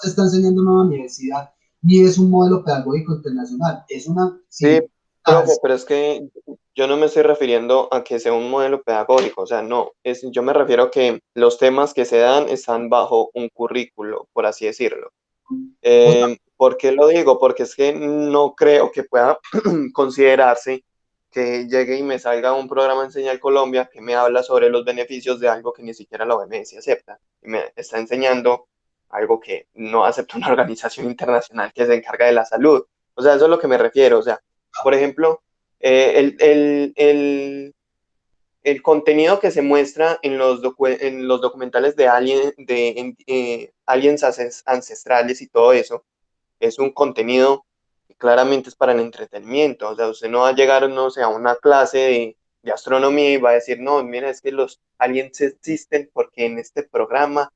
A: está enseñando en una universidad, ni es un modelo pedagógico internacional, es una
B: Sí,
A: simple
B: profe, pero es que yo no me estoy refiriendo a que sea un modelo pedagógico, o sea, no, yo me refiero a que los temas que se dan están bajo un currículo, por así decirlo. ¿Por qué lo digo? Porque es que no creo que pueda considerarse que llegue y me salga un programa Enseñar Colombia que me habla sobre los beneficios de algo que ni siquiera la OMS acepta y me está enseñando algo que no acepta una organización internacional que se encarga de la salud. O sea, eso es a lo que me refiero. O sea, por ejemplo, el contenido que se muestra en en los documentales de, aliens ancestrales y todo eso es un contenido que claramente es para el entretenimiento. O sea, usted no va a llegar, no sé, a una clase de astronomía y va a decir, no, mira, es que los aliens existen porque en este programa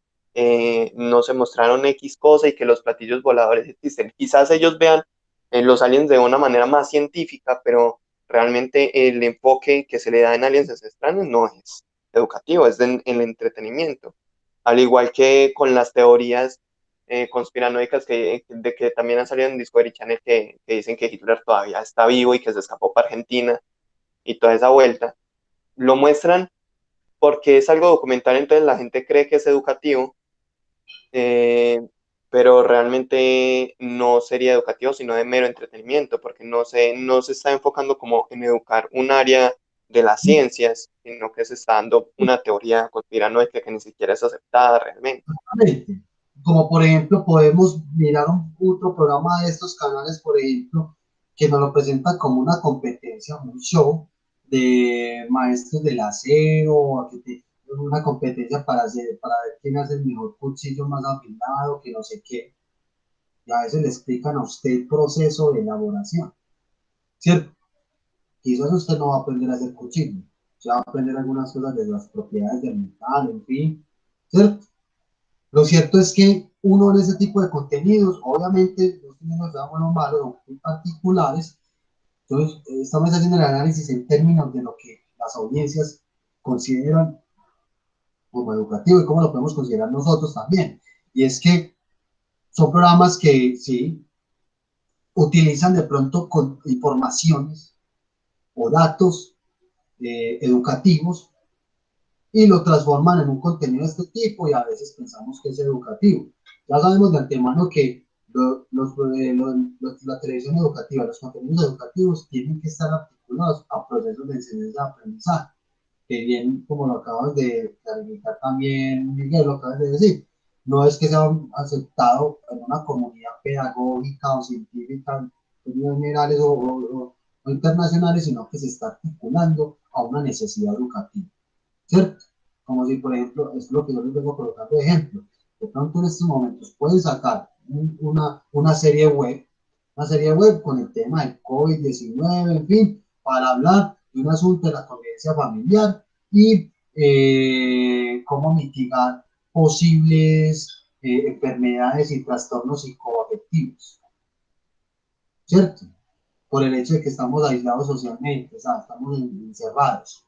B: no se mostraron X cosa y que los platillos voladores existen. Quizás ellos vean los aliens de una manera más científica, pero realmente el enfoque que se le da en aliens ancestrales no es educativo, es en el entretenimiento. Al igual que con las teorías conspiranoicas de que también han salido en Discovery Channel que dicen que Hitler todavía está vivo y que se escapó para Argentina y toda esa vuelta. Lo muestran porque es algo documental, entonces la gente cree que es educativo, eh, pero realmente no sería educativo, sino de mero entretenimiento, porque no se está enfocando como en educar un área de las ciencias, sino que se está dando una teoría conspiranoica que ni siquiera es aceptada realmente.
A: como por ejemplo podemos mirar otro programa de estos canales, por ejemplo, que nos lo presentan como una competencia, un show de maestros del acero, una competencia para ver quién hace el mejor cuchillo más afilado, que no sé qué, y a veces le explican a usted el proceso de elaboración, ¿cierto? Quizás usted no va a aprender a hacer cuchillo, se va a aprender algunas cosas de las propiedades del metal, en fin, ¿cierto? Lo cierto es que uno en ese tipo de contenidos, obviamente, los que nos dan buenos o malos, son muy particulares. Entonces, estamos haciendo el análisis en términos de lo que las audiencias consideran como educativo y cómo lo podemos considerar nosotros también. Y es que son programas que sí utilizan de pronto con informaciones o datos educativos y lo transforman en un contenido de este tipo y a veces pensamos que es educativo. Ya sabemos de antemano que la televisión educativa, los contenidos educativos tienen que estar articulados a procesos de enseñanza-aprendizaje, que bien, como lo acabas de clarificar también, Miguel, lo acabas de decir, no es que sea aceptado en una comunidad pedagógica o científica, en generales o internacionales, sino que se está articulando a una necesidad educativa. ¿Cierto? Como si, por ejemplo, es lo que yo les vengo colocando de ejemplo. De pronto en estos momentos pueden sacar una serie web con el tema del COVID-19, en fin, para hablar de un asunto de la convivencia familiar y cómo mitigar posibles enfermedades y trastornos psicoafectivos, ¿cierto? Por el hecho de que estamos aislados socialmente, o sea, estamos encerrados.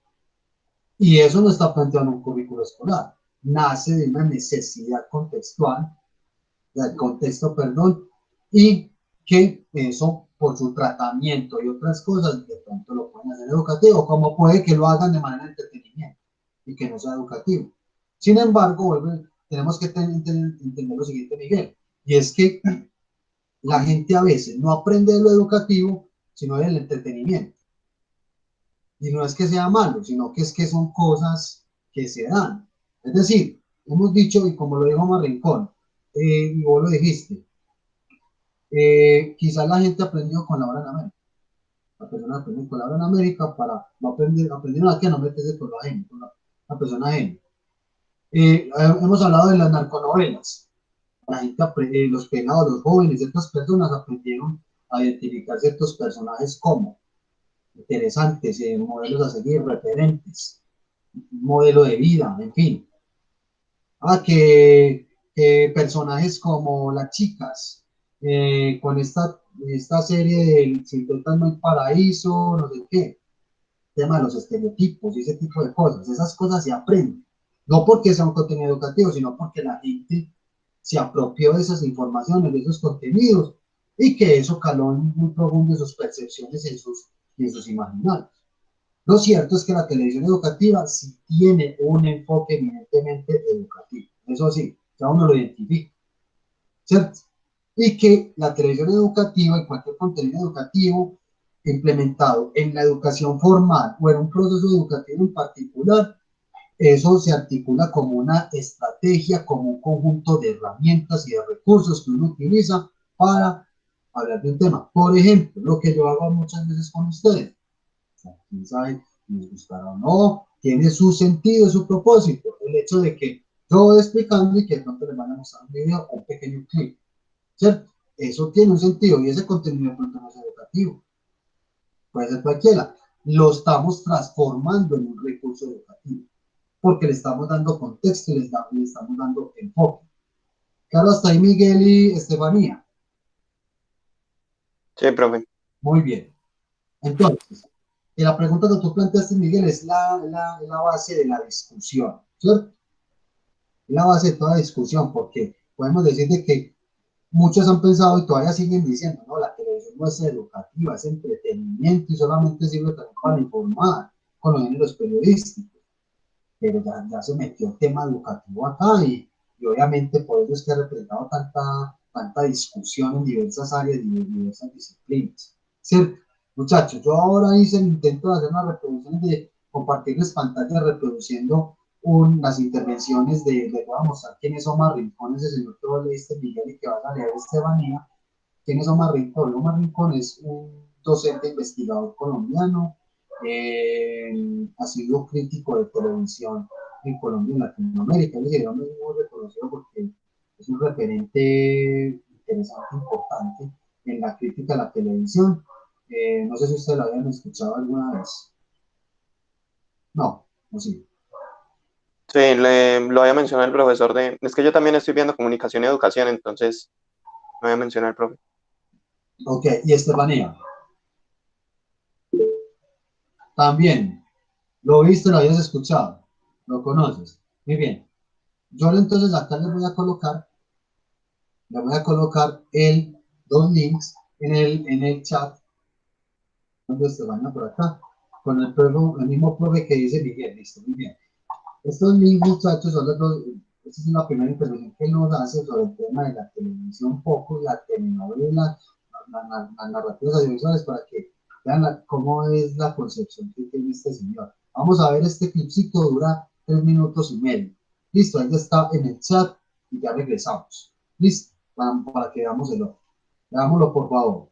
A: Y eso no está planteado en un currículo escolar, nace de una necesidad contextual, del contexto, perdón, y que eso por su tratamiento y otras cosas de pronto lo pueden hacer educativo, como puede que lo hagan de manera de entretenimiento y que no sea educativo. Sin embargo, tenemos que entender lo siguiente, Miguel, y es que la gente a veces no aprende de lo educativo, sino del entretenimiento. Y no es que sea malo, sino que es que son cosas que se dan. Es decir, hemos dicho, y como lo dijo Marrincón, y vos lo dijiste, quizás la gente aprendió con la hora en América. La persona aprendió con la hora en América para no aprender a que no meterse con la gente, con la persona ajena. Hemos hablado de las narconovelas. La gente, los pelados, los jóvenes, ciertas personas aprendieron a identificar ciertos personajes como interesantes, modelos a seguir, referentes, modelo de vida, en fin. Que personajes como las chicas, con esta serie del Se intentan no hay paraíso, no sé qué, tema de los estereotipos y ese tipo de cosas, esas cosas se aprenden, no porque sea un contenido educativo, sino porque la gente se apropió de esas informaciones, de esos contenidos, y que eso caló muy profundo en sus percepciones y en sus imaginarios. Lo cierto es que la televisión educativa sí tiene un enfoque eminentemente educativo. Eso sí, ya uno lo identifica, ¿cierto? Y que la televisión educativa y cualquier contenido educativo implementado en la educación formal o en un proceso educativo en particular, eso se articula como una estrategia, como un conjunto de herramientas y de recursos que uno utiliza para hablar de un tema. Por ejemplo, lo que yo hago muchas veces con ustedes, quién sabe si les gustará o no, tiene su sentido, su propósito, el hecho de que yo voy explicando y que de pronto les van a mostrar un video o un pequeño clip, ¿cierto? Eso tiene un sentido y ese contenido de pronto no es educativo, puede ser cualquiera, lo estamos transformando en un recurso educativo, porque le estamos dando contexto y le estamos dando enfoque. Claro, hasta ahí Miguel y Estefanía.
B: Sí, profe.
A: Muy bien. Entonces, la pregunta que tú planteaste, Miguel, es la base de la discusión, ¿cierto? La base de toda discusión, porque podemos decir de que muchos han pensado y todavía siguen diciendo, no, la televisión no es educativa, es entretenimiento y solamente sirve también para informar con los géneros periodísticos, pero ya se metió el tema educativo acá y obviamente por eso es que ha representado tanta discusión en diversas áreas y en diversas disciplinas, ¿cierto? Muchachos, yo ahora hice el intento de hacer una reproducción de compartirles pantalla reproduciendo las intervenciones les voy a mostrar quién es Omar Rincón, ese señor que vos leíste, Miguel, y que vas a leer Estefanía. ¿Quién es Omar Rincón? Omar Rincón es un docente investigador colombiano, ha sido crítico de televisión en Colombia y en Latinoamérica. Es decir, hombre muy reconocido porque es un referente interesante, importante en la crítica a la televisión. No sé si ustedes lo habían escuchado alguna vez. No, no sí.
B: Sí, lo había mencionado el profesor de... Es que yo también estoy viendo comunicación y educación, entonces me había mencionado el profe.
A: Ok, y Estefanía, también, lo viste, lo habías escuchado, lo conoces. Muy bien. Yo entonces acá les voy a colocar dos links en el chat donde Estefanía por acá, con el mismo profe que dice Miguel, listo, muy bien. Estos links, muchachos, son los dos, esta es la primera intervención que nos hace sobre el tema de la televisión, poco, la telenovela, las narrativas audiovisuales, para que vean cómo es la concepción que tiene este señor. Vamos a ver, este clipcito dura 3 minutos y medio. Listo, ahí ya está en el chat y ya regresamos. Listo, para que veamos el otro. Veámoslo, por favor.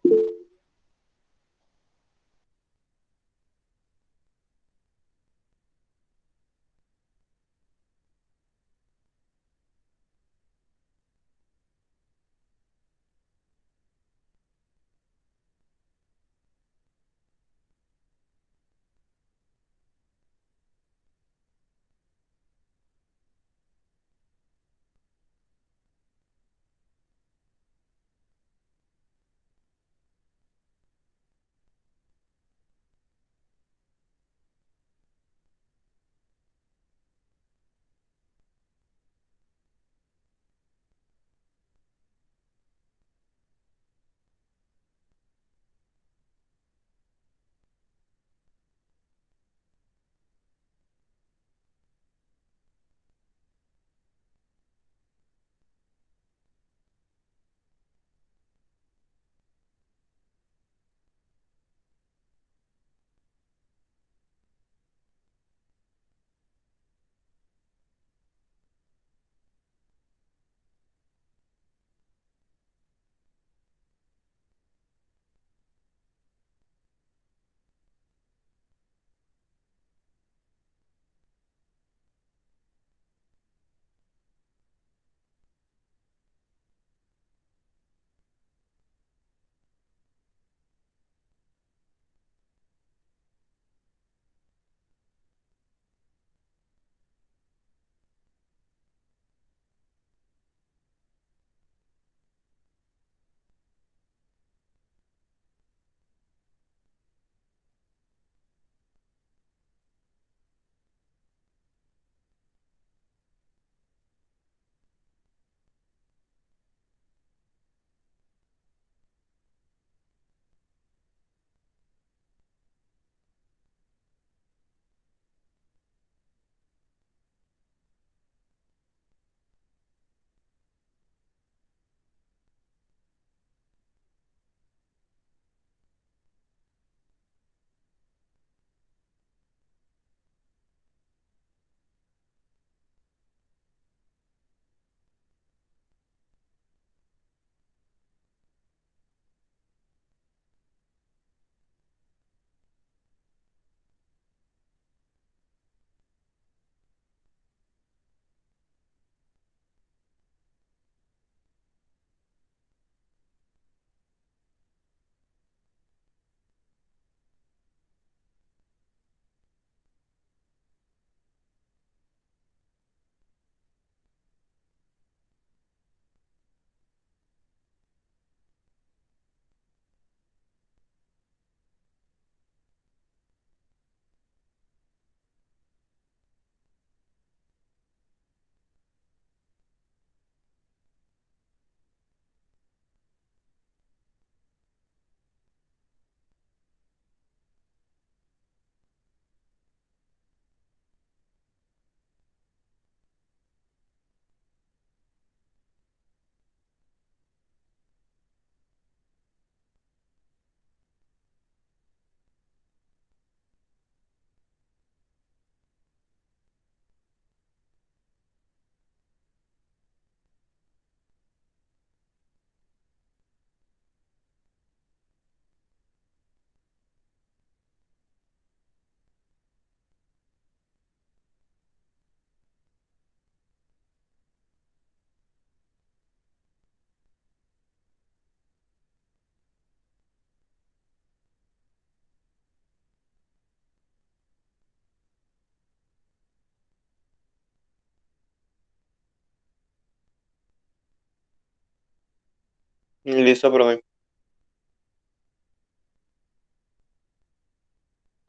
B: Listo, profe.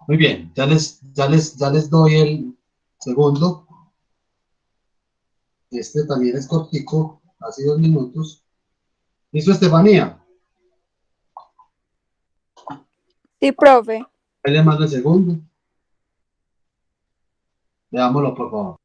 A: Muy bien, ya les doy el segundo. Este también es cortico, hace 2 minutos. ¿Listo, Estefanía?
C: Sí, profe.
A: Ahí le mando el segundo. Veámoslo, por favor.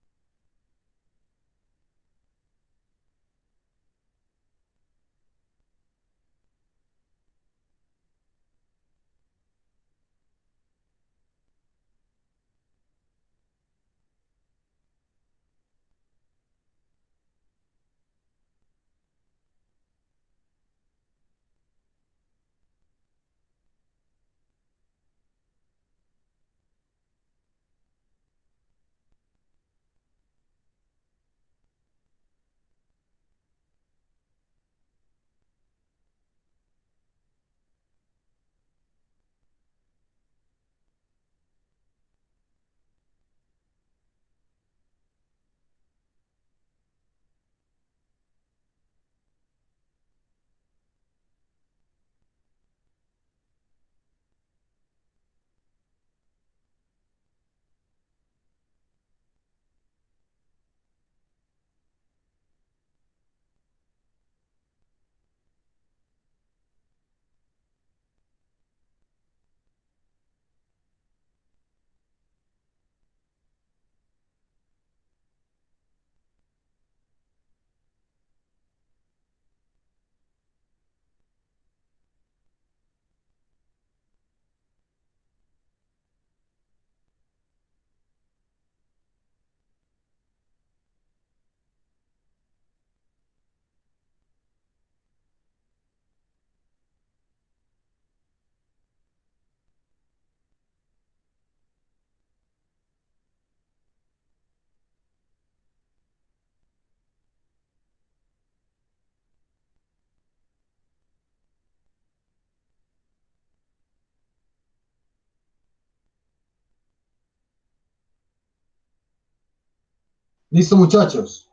A: ¿Listo, muchachos?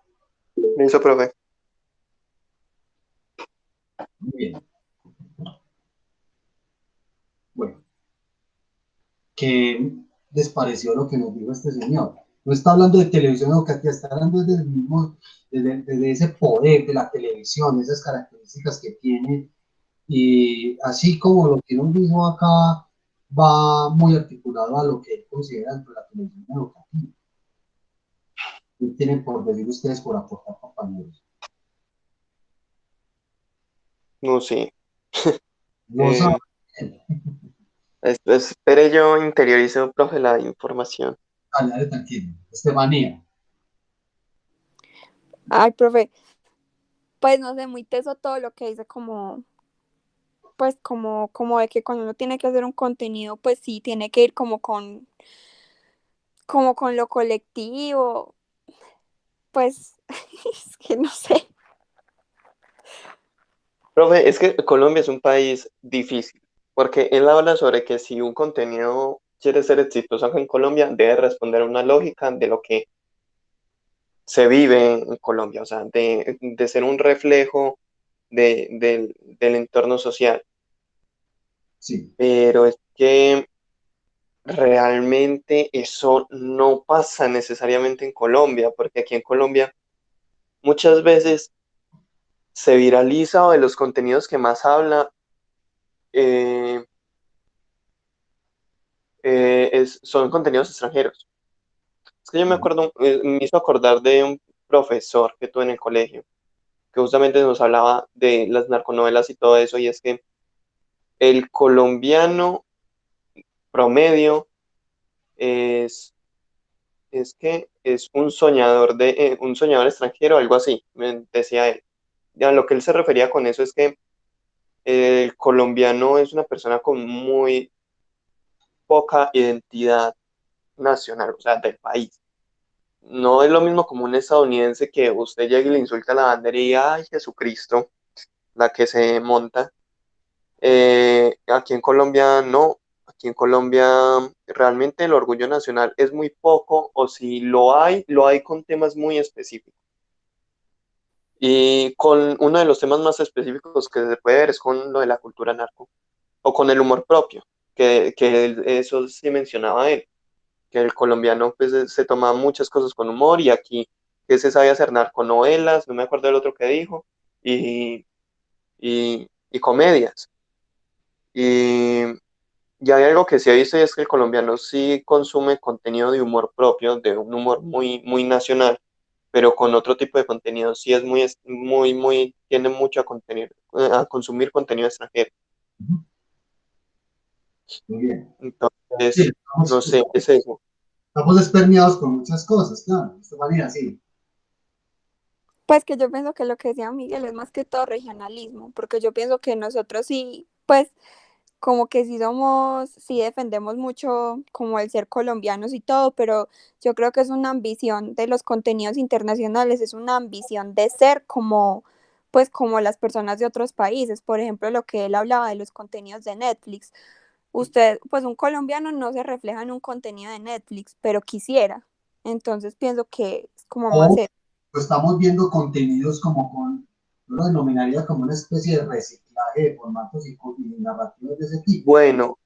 B: Listo, profe.
A: Muy bien. Bueno, ¿qué les pareció lo que nos dijo este señor? No está hablando de televisión educativa, está hablando desde el mismo, desde ese poder de la televisión, esas características que tiene. Y así como lo que nos dijo acá va muy articulado a lo que él considera dentro de la televisión educativa. ¿Qué tienen por decir ustedes por aportar, compañeros?
B: No, sí.
A: No saben.
B: Eh, espere, yo interiorizo, profe, la información.
A: Dale, dale, tranquilo. Estefanía.
C: Ay, profe, pues no sé, muy teso todo lo que dice como, pues como de que cuando uno tiene que hacer un contenido, pues sí, tiene que ir como con lo colectivo, pues es que no sé.
B: Profe, es que Colombia es un país difícil, porque él habla sobre que si un contenido quiere ser exitoso acá en Colombia, debe responder a una lógica de lo que se vive en Colombia, o sea, de ser un reflejo del entorno social.
A: Sí.
B: Pero es que realmente eso no pasa necesariamente en Colombia, porque aquí en Colombia muchas veces se viraliza o de los contenidos que más habla eh, son contenidos extranjeros. Es que yo me acuerdo, me hizo acordar de un profesor que tuve en el colegio, que justamente nos hablaba de las narconovelas y todo eso, y es que el colombiano promedio es, es que es un soñador extranjero, algo así, me decía él. A lo que él se refería con eso es que el colombiano es una persona con muy poca identidad nacional, o sea, del país. No es lo mismo como un estadounidense que usted llega y le insulta a la bandera y ay, Jesucristo, la que se monta. Aquí en Colombia no. Aquí en Colombia realmente el orgullo nacional es muy poco o si lo hay con temas muy específicos. Y con uno de los temas más específicos que se puede ver es con lo de la cultura narco, o con el humor propio, eso sí mencionaba él, que el colombiano pues se toma muchas cosas con humor y aquí que se sabe hacer narconovelas, no me acuerdo del otro que dijo, y, y comedias. Y, y hay algo que sí he visto y es que el colombiano sí consume contenido de humor propio, de un humor muy, muy nacional, pero con otro tipo de contenido sí es tiende mucho a consumir contenido extranjero.
A: Ujú. Muy bien. Sí,
B: Entonces, no sé, es eso.
A: estamos despermeados con muchas cosas, claro, de esta manera, sí.
C: Pues que yo pienso que lo que decía Miguel es más que todo regionalismo, porque yo pienso que nosotros sí, pues como que sí somos, sí defendemos mucho como el ser colombianos y todo, pero yo creo que es una ambición de los contenidos internacionales, es una ambición de ser como, pues como las personas de otros países, por ejemplo, lo que él hablaba de los contenidos de Netflix. Usted, pues un colombiano no se refleja en un contenido de Netflix, pero quisiera. Entonces pienso que es como más
A: O
C: eso.
A: estamos viendo contenidos como con, yo lo denominaría como una especie de reciclaje de formatos y narrativas de ese tipo.
B: Bueno,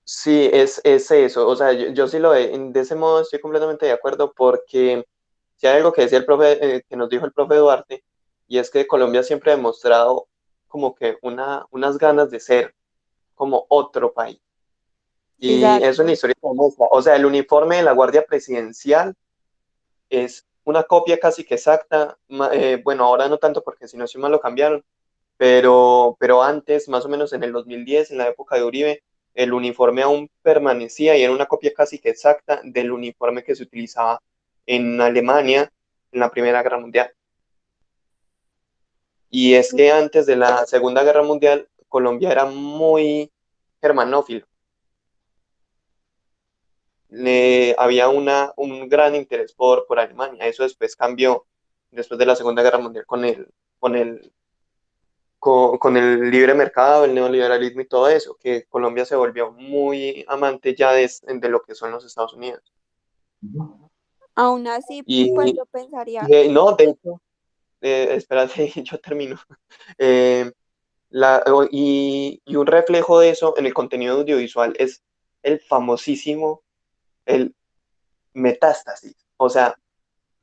B: sí, es eso. O sea, yo sí de ese modo estoy completamente de acuerdo porque si hay algo que decía el profe, que nos dijo el profe Duarte, y es que Colombia siempre ha demostrado como que unas ganas de ser como otro país. Y eso en la
C: Exacto.
B: historia se demuestra. O sea, el uniforme de la Guardia Presidencial es una copia casi que exacta. Bueno, ahora no tanto porque si no estoy mal lo cambiaron, pero antes, más o menos en el 2010, en la época de Uribe, el uniforme aún permanecía y era una copia casi que exacta del uniforme que se utilizaba en Alemania en la Primera Guerra Mundial. Y es que antes de la Segunda Guerra Mundial, Colombia era muy germanófilo. Había un gran interés por Alemania. Eso después cambió después de la Segunda Guerra Mundial con el con el libre mercado, el neoliberalismo y todo eso, que Colombia se volvió muy amante ya de lo que son los Estados Unidos.
A: Ujú.
C: Aún así, pues
B: Y,
C: yo pensaría,
B: no, de hecho, espérate, yo termino. Eh, y un reflejo de eso en el contenido audiovisual es el famosísimo, el Metástasis, o sea,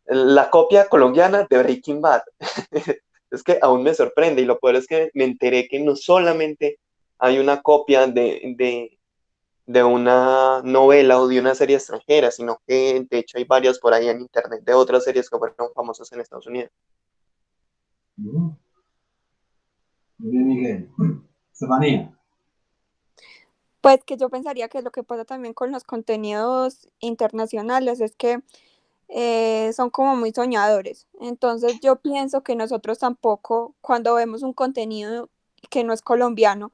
B: la copia colombiana de Breaking Bad. Es que aún me sorprende y lo peor es que me enteré que no solamente hay una copia de una novela o de una serie extranjera, sino que de hecho hay varias por ahí en internet de otras series que fueron famosas en Estados Unidos.
A: Ujú. Muy bien, Miguel. Estefanía.
C: pues que yo pensaría que lo que pasa también con los contenidos internacionales es que son como muy soñadores. Entonces yo pienso que nosotros tampoco, cuando vemos un contenido que no es colombiano,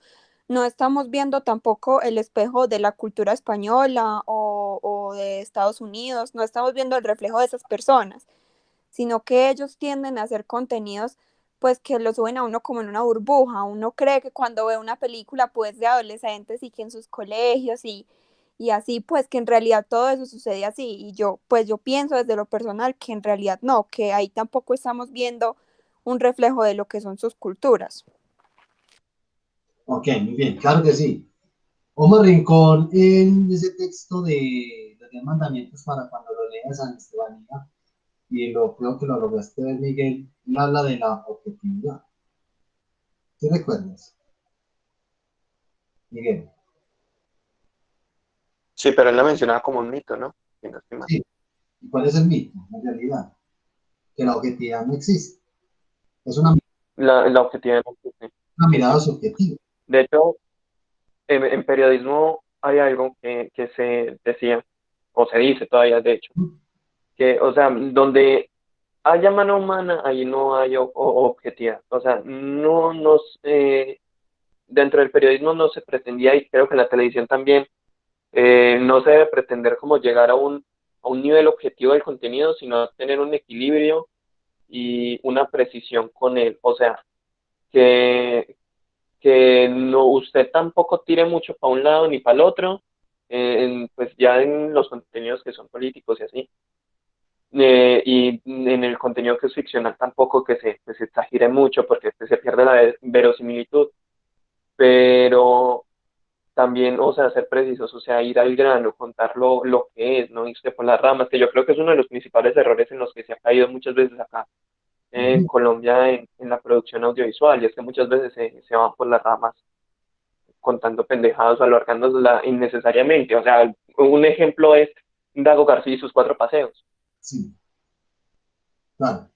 C: no estamos viendo tampoco el espejo de la cultura española o de Estados Unidos, no estamos viendo el reflejo de esas personas, sino que ellos tienden a hacer contenidos pues que lo suben a uno como en una burbuja. Uno cree que cuando ve una película pues de adolescentes y que en sus colegios y así pues que en realidad todo eso sucede así y yo pues yo pienso desde lo personal que en realidad no, que ahí tampoco estamos viendo un reflejo de lo que son sus culturas.
A: Ok, muy bien, claro que sí. Omar Rincón, en ese texto de los 10 mandamientos para cuando lo leas a Estefanía, y creo que lo lograste ver, Miguel, él habla de la objetividad. ¿Te recuerdas, Miguel?
B: Sí, pero él la mencionaba como un mito, ¿no? Si no estoy mal.
A: Sí. ¿Y cuál es el mito, en realidad? Que la objetividad no existe. Es
B: La objetividad no existe.
A: una mirada subjetiva.
B: De hecho, en periodismo hay algo que se decía, o se dice todavía, de hecho, que, o sea, donde haya mano humana, ahí no hay objetividad. O sea, dentro del periodismo no se pretendía, y creo que en la televisión también, no se debe pretender como llegar a un nivel objetivo del contenido, sino tener un equilibrio y una precisión con él. O sea, que, que no, usted tampoco tire mucho para un lado ni para el otro, pues ya en los contenidos que son políticos y así. y en el contenido que es ficcional tampoco que se exagere mucho porque pues, se pierde la verosimilitud, pero también, o sea, ser precisos, o sea, ir al grano, contar lo que es, no irse por las ramas, que yo creo que es uno de los principales errores en los que se ha caído muchas veces acá en
A: Ujú.
B: Colombia en la producción audiovisual, y es que muchas veces se van por las ramas contando pendejadas o alargándola innecesariamente. O sea, un ejemplo es Dago García y sus cuatro paseos.
A: Sí, claro.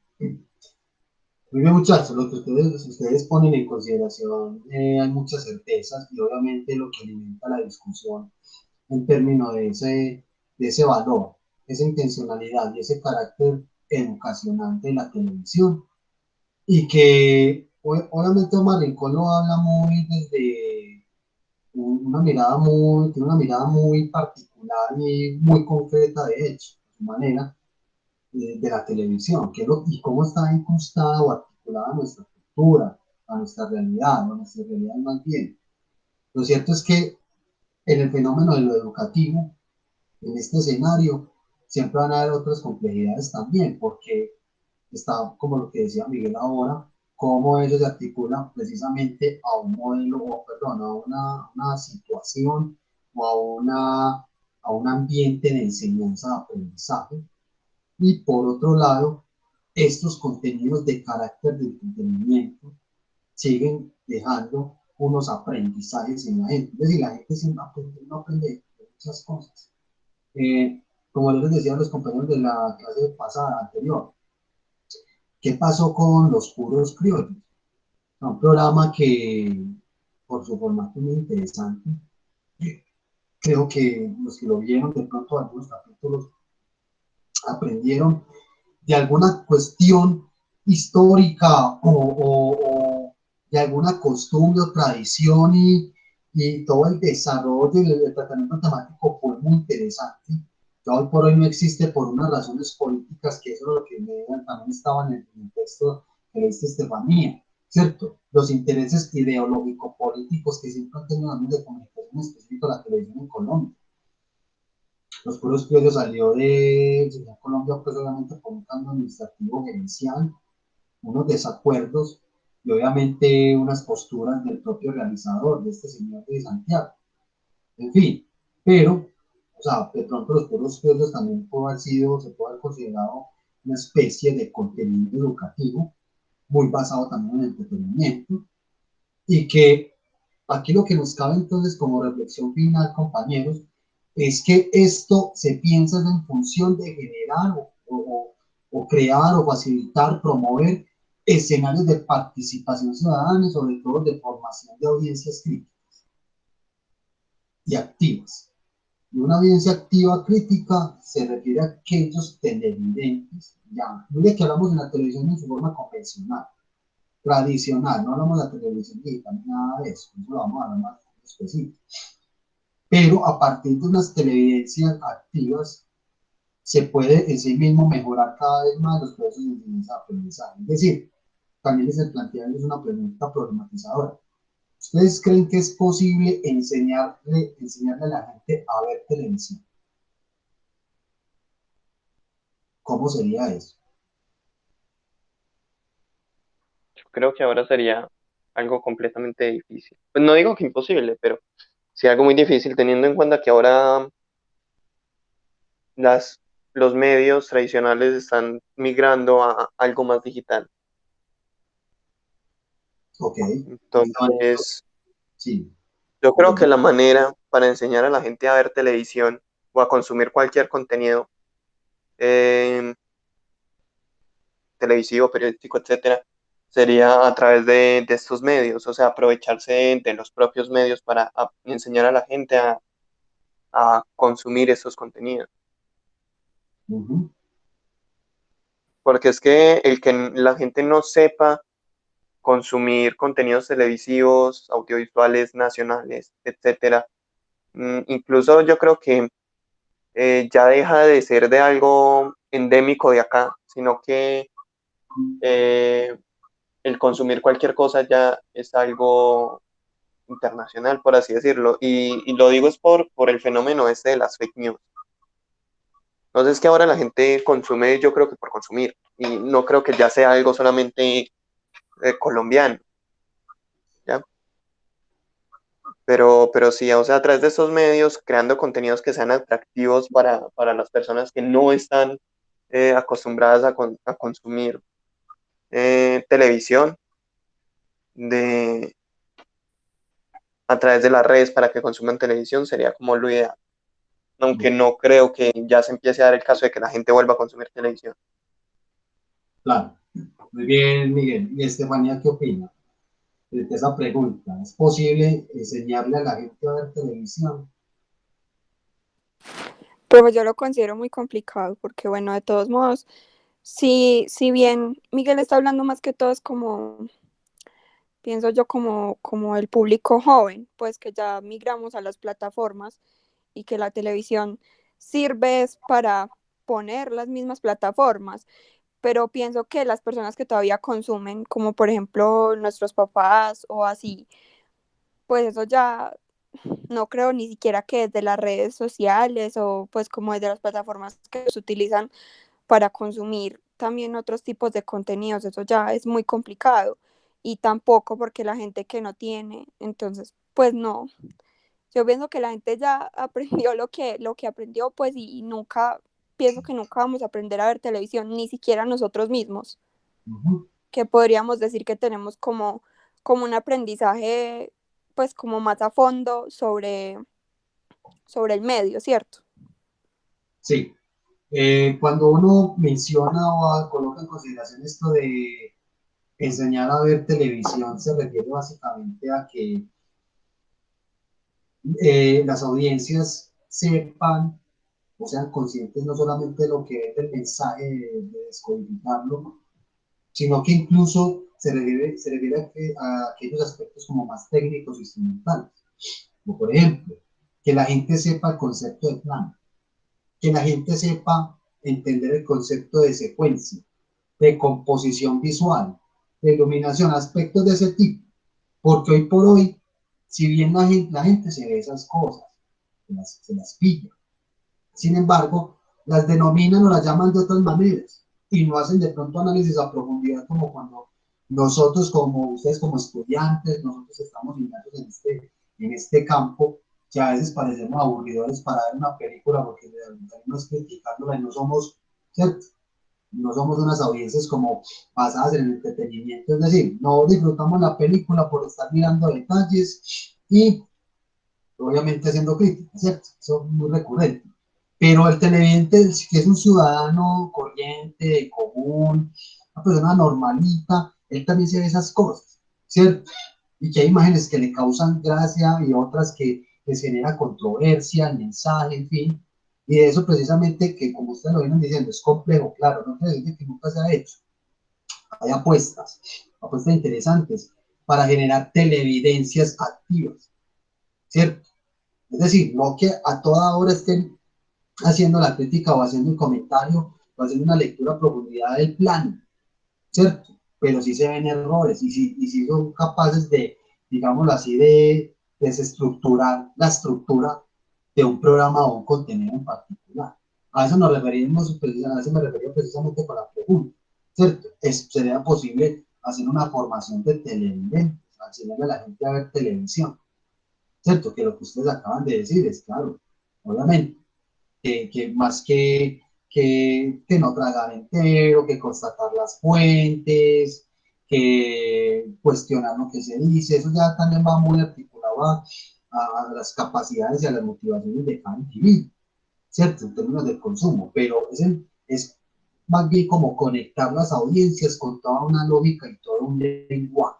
A: Muy bien, muchachos, lo que ustedes ponen en consideración, hay muchas certezas y obviamente lo que alimenta la discusión en términos de ese valor, esa intencionalidad y ese carácter educacional de la televisión. Y que obviamente Omar Rincón lo habla muy desde una mirada muy, tiene una mirada muy particular y muy concreta, de hecho, de su manera, de la televisión, y cómo está incrustada o articulada nuestra cultura, a nuestra realidad, o a nuestra realidad más bien. Lo cierto es que en el fenómeno de lo educativo, en este escenario, siempre van a haber otras complejidades también, porque está, como lo que decía Miguel ahora, cómo eso se articula precisamente a un modelo, o perdón, a una situación o a un ambiente de enseñanza-aprendizaje. Y por otro lado, estos contenidos de carácter de entretenimiento siguen dejando unos aprendizajes en la gente. Es decir, la gente siempre aprende, no aprende muchas cosas. Como les decía a los compañeros de la clase pasada, anterior, ¿qué pasó con los puros criollos? Un programa que, por su formato muy interesante, creo que los que lo vieron de pronto algunos capítulos aprendieron de alguna cuestión histórica o de alguna costumbre o tradición y todo el desarrollo y el tratamiento temático fue muy interesante. Ya hoy por hoy no existe por unas razones políticas, que eso es lo que también estaba en el texto que leíste, Estefanía, ¿cierto? Los intereses ideológico-políticos que siempre han tenido los medios de comunicación, específico la televisión en Colombia. Los puros criollos salió de Colombia, pues obviamente por un cambio administrativo gerencial, unos desacuerdos y obviamente unas posturas del propio realizador, de este señor de Santiago. En fin, pero, o sea, de pronto los puros criollos también puede haber sido, se puede haber considerado una especie de contenido educativo, muy basado también en el entretenimiento, y que aquí lo que nos cabe entonces como reflexión final, compañeros, es que esto se piensa en función de generar o crear o facilitar, promover escenarios de participación ciudadana y sobre todo de formación de audiencias críticas y activas. Y una audiencia activa crítica se refiere a aquellos televidentes, ya, no de que hablamos de la televisión en su forma convencional, tradicional, no hablamos de la televisión digital, nada de eso, eso lo vamos a hablar más específico. Pero a partir de unas televidencias activas se puede en sí mismo mejorar cada vez más los procesos de enseñanza-aprendizaje. Es decir, también les plantearles una pregunta problematizadora. ¿Ustedes creen que es posible enseñarle a la gente a ver televisión? ¿Cómo sería eso?
B: Yo creo que ahora sería algo completamente difícil. Pues no digo que imposible, pero sí algo muy difícil, teniendo en cuenta que ahora las, los medios tradicionales están migrando a algo más digital.
A: Ok.
B: Entonces,
A: Sí.
B: yo creo
A: Bueno,
B: que la manera para enseñar a la gente a ver televisión o a consumir cualquier contenido eh, televisivo, periodístico, etcétera, sería a través de estos medios, o sea, aprovecharse de los propios medios para enseñar a la gente a consumir esos contenidos.
A: uh-huh.
B: Porque es que el que la gente no sepa consumir contenidos televisivos, audiovisuales, nacionales, etcétera, incluso yo creo que ya deja de ser de algo endémico de acá, sino que eh, el consumir cualquier cosa ya es algo internacional, por así decirlo. Y lo digo es por el fenómeno este de las fake news. Entonces que ahora la gente consume, yo creo que por consumir, y no creo que ya sea algo solamente colombiano, ¿ya? Pero sí, o sea, a través de estos medios, creando contenidos que sean atractivos para las personas que no están acostumbradas a consumir televisión, de, a través de las redes para que consuman televisión, sería como lo ideal. Aunque no creo que ya se empiece a dar el caso de que la gente vuelva a consumir televisión.
A: Claro. Muy bien, Miguel. ¿Y Estefanía qué opina de esa pregunta? ¿Es posible enseñarle a la gente a ver televisión?
C: Pero yo lo considero muy complicado porque, bueno, de todos modos, si bien Miguel está hablando más que todo es como, pienso yo como el público joven, pues que ya migramos a las plataformas y que la televisión sirve es para poner las mismas plataformas, pero pienso que las personas que todavía consumen, como por ejemplo nuestros papás o así, pues eso ya no creo ni siquiera que desde las redes sociales o pues como desde las plataformas que se utilizan para consumir también otros tipos de contenidos, eso ya es muy complicado y tampoco porque la gente que no tiene, entonces pues no, yo pienso que la gente ya aprendió lo que aprendió pues y nunca, pienso que nunca vamos a aprender a ver televisión, ni siquiera nosotros mismos,
A: Ujú.
C: que podríamos decir que tenemos como un aprendizaje pues como más a fondo sobre el medio, ¿cierto?
A: Sí. Cuando uno menciona o coloca en consideración esto de enseñar a ver televisión, se refiere básicamente a que las audiencias sepan o sean conscientes no solamente de lo que es el mensaje de descodificarlo, sino que incluso se refiere a aquellos aspectos como más técnicos y instrumentales. Como por ejemplo, que la gente sepa el concepto de plan, que la gente sepa entender el concepto de secuencia, de composición visual, de iluminación, aspectos de ese tipo. Porque hoy por hoy, si bien la gente se ve esas cosas, se las pilla, sin embargo, las denominan o las llaman de otras maneras y no hacen de pronto análisis a profundidad como cuando nosotros, como ustedes como estudiantes, nosotros estamos inmersos en este campo, que a veces parecemos aburridores para ver una película porque no es criticándola y no somos, ¿cierto? No somos unas audiencias como basadas en el entretenimiento, es decir, no disfrutamos la película por estar mirando detalles y obviamente haciendo críticas, ¿cierto? Eso es muy recurrente. Pero el televidente, que es un ciudadano corriente, común, una persona normalita, él también se ve esas cosas, ¿cierto? Y que hay imágenes que le causan gracia y otras que les genera controversia, el mensaje, en fin. Y de eso precisamente que, como ustedes lo vienen diciendo, es complejo, claro, no quiere decir que nunca se ha hecho. Hay apuestas interesantes para generar televidencias activas, ¿cierto? Es decir, no que a toda hora estén haciendo la crítica o haciendo un comentario o haciendo una lectura a profundidad del plano, ¿cierto? Pero sí se ven errores y si son capaces de, digámoslo así, de desestructurar la estructura de un programa o un contenido en particular. A eso nos referimos, a eso me refería precisamente con la pregunta, ¿cierto? ¿Sería posible hacer una formación de televidentes, enseñarle a la gente a ver televisión? ¿Cierto? Que lo que ustedes acaban de decir es claro, obviamente, que más que no tragar entero, que constatar las fuentes, que cuestionar lo que se dice, eso ya también va muy articulado a las capacidades y a las motivaciones de cada individuo, ¿cierto? En términos de consumo, pero es más bien como conectar las audiencias con toda una lógica y todo un lenguaje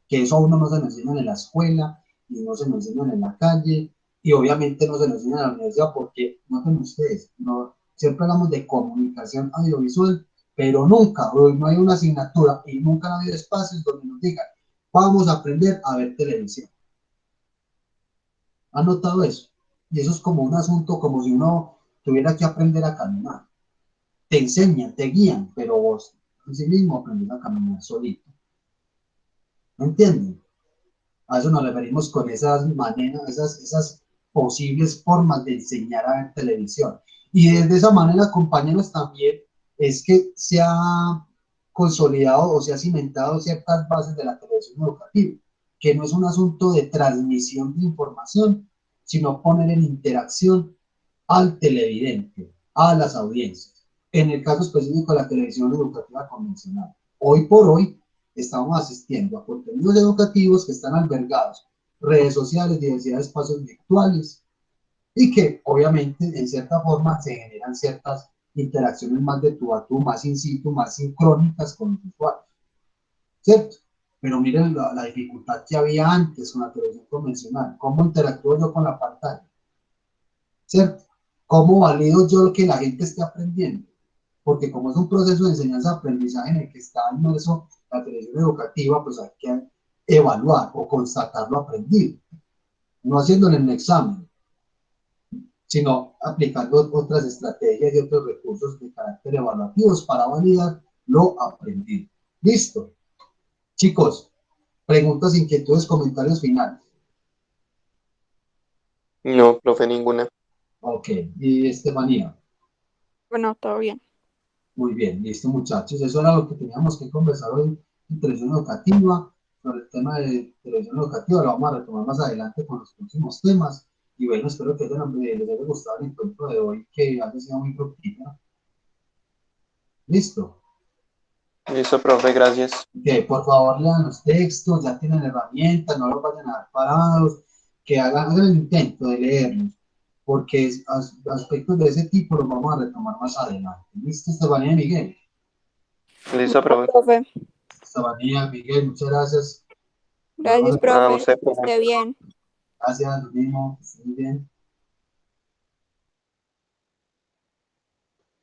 A: que eso a uno no se nos enseña en la escuela y no se nos enseña en la calle y obviamente no se nos enseña en la universidad porque, noten ustedes, no, siempre hablamos de comunicación audiovisual, pero nunca, no hay una asignatura y nunca ha habido espacios donde nos digan, vamos a aprender a ver televisión. ¿Han notado eso? Y eso es como un asunto, como si uno tuviera que aprender a caminar. Te enseñan, te guían, pero vos en sí mismo aprendes a caminar solito. ¿Me entienden? A eso nos referimos con esas maneras, esas posibles formas de enseñar a ver televisión. Y de esa manera, compañeros, también es que se ha consolidado o se ha cimentado ciertas bases de la televisión educativa, que no es un asunto de transmisión de información, sino poner en interacción al televidente, a las audiencias. En el caso específico de la televisión educativa convencional, hoy por hoy estamos asistiendo a contenidos educativos que están albergados, redes sociales, diversidad de espacios virtuales, y que obviamente en cierta forma se generan ciertas interacciones más de tú a tú, más in situ, más sincrónicas con los usuarios, ¿cierto? Pero miren la dificultad que había antes con la televisión convencional, cómo interactúo yo con la pantalla, ¿cierto? ¿Cómo valido yo lo que la gente esté aprendiendo? Porque como es un proceso de enseñanza-aprendizaje en el que está inmerso la televisión educativa, pues hay que evaluar o constatar lo aprendido, no haciéndolo en un examen, sino aplicando otras estrategias y otros recursos de carácter evaluativos para validar lo aprendido. Listo. Chicos, preguntas, inquietudes, comentarios finales.
B: No, profe, ninguna.
A: Ok. Y Estefanía.
C: Bueno, todo bien.
A: Muy bien, listo, muchachos. Eso era lo que teníamos que conversar hoy en televisión educativa. Sobre el tema de televisión educativa lo vamos a retomar más adelante con los próximos temas. Y bueno, espero que les haya gustado el encuentro de hoy, que haya sido muy fructífero. Listo.
B: Listo, profe, gracias.
A: Que por favor lean los textos, ya tienen herramientas, no los vayan a dar parados, que hagan el intento de leerlos, porque aspectos de ese tipo los vamos a retomar más adelante. ¿Listo, Estefanía y Miguel?
B: Listo, profe.
C: Profe.
A: Estefanía, Miguel, muchas gracias.
C: Gracias,
B: A
C: profe.
B: usted,
C: Que
B: profe.
C: esté bien.
A: Gracias, lo mismo, que estén muy bien.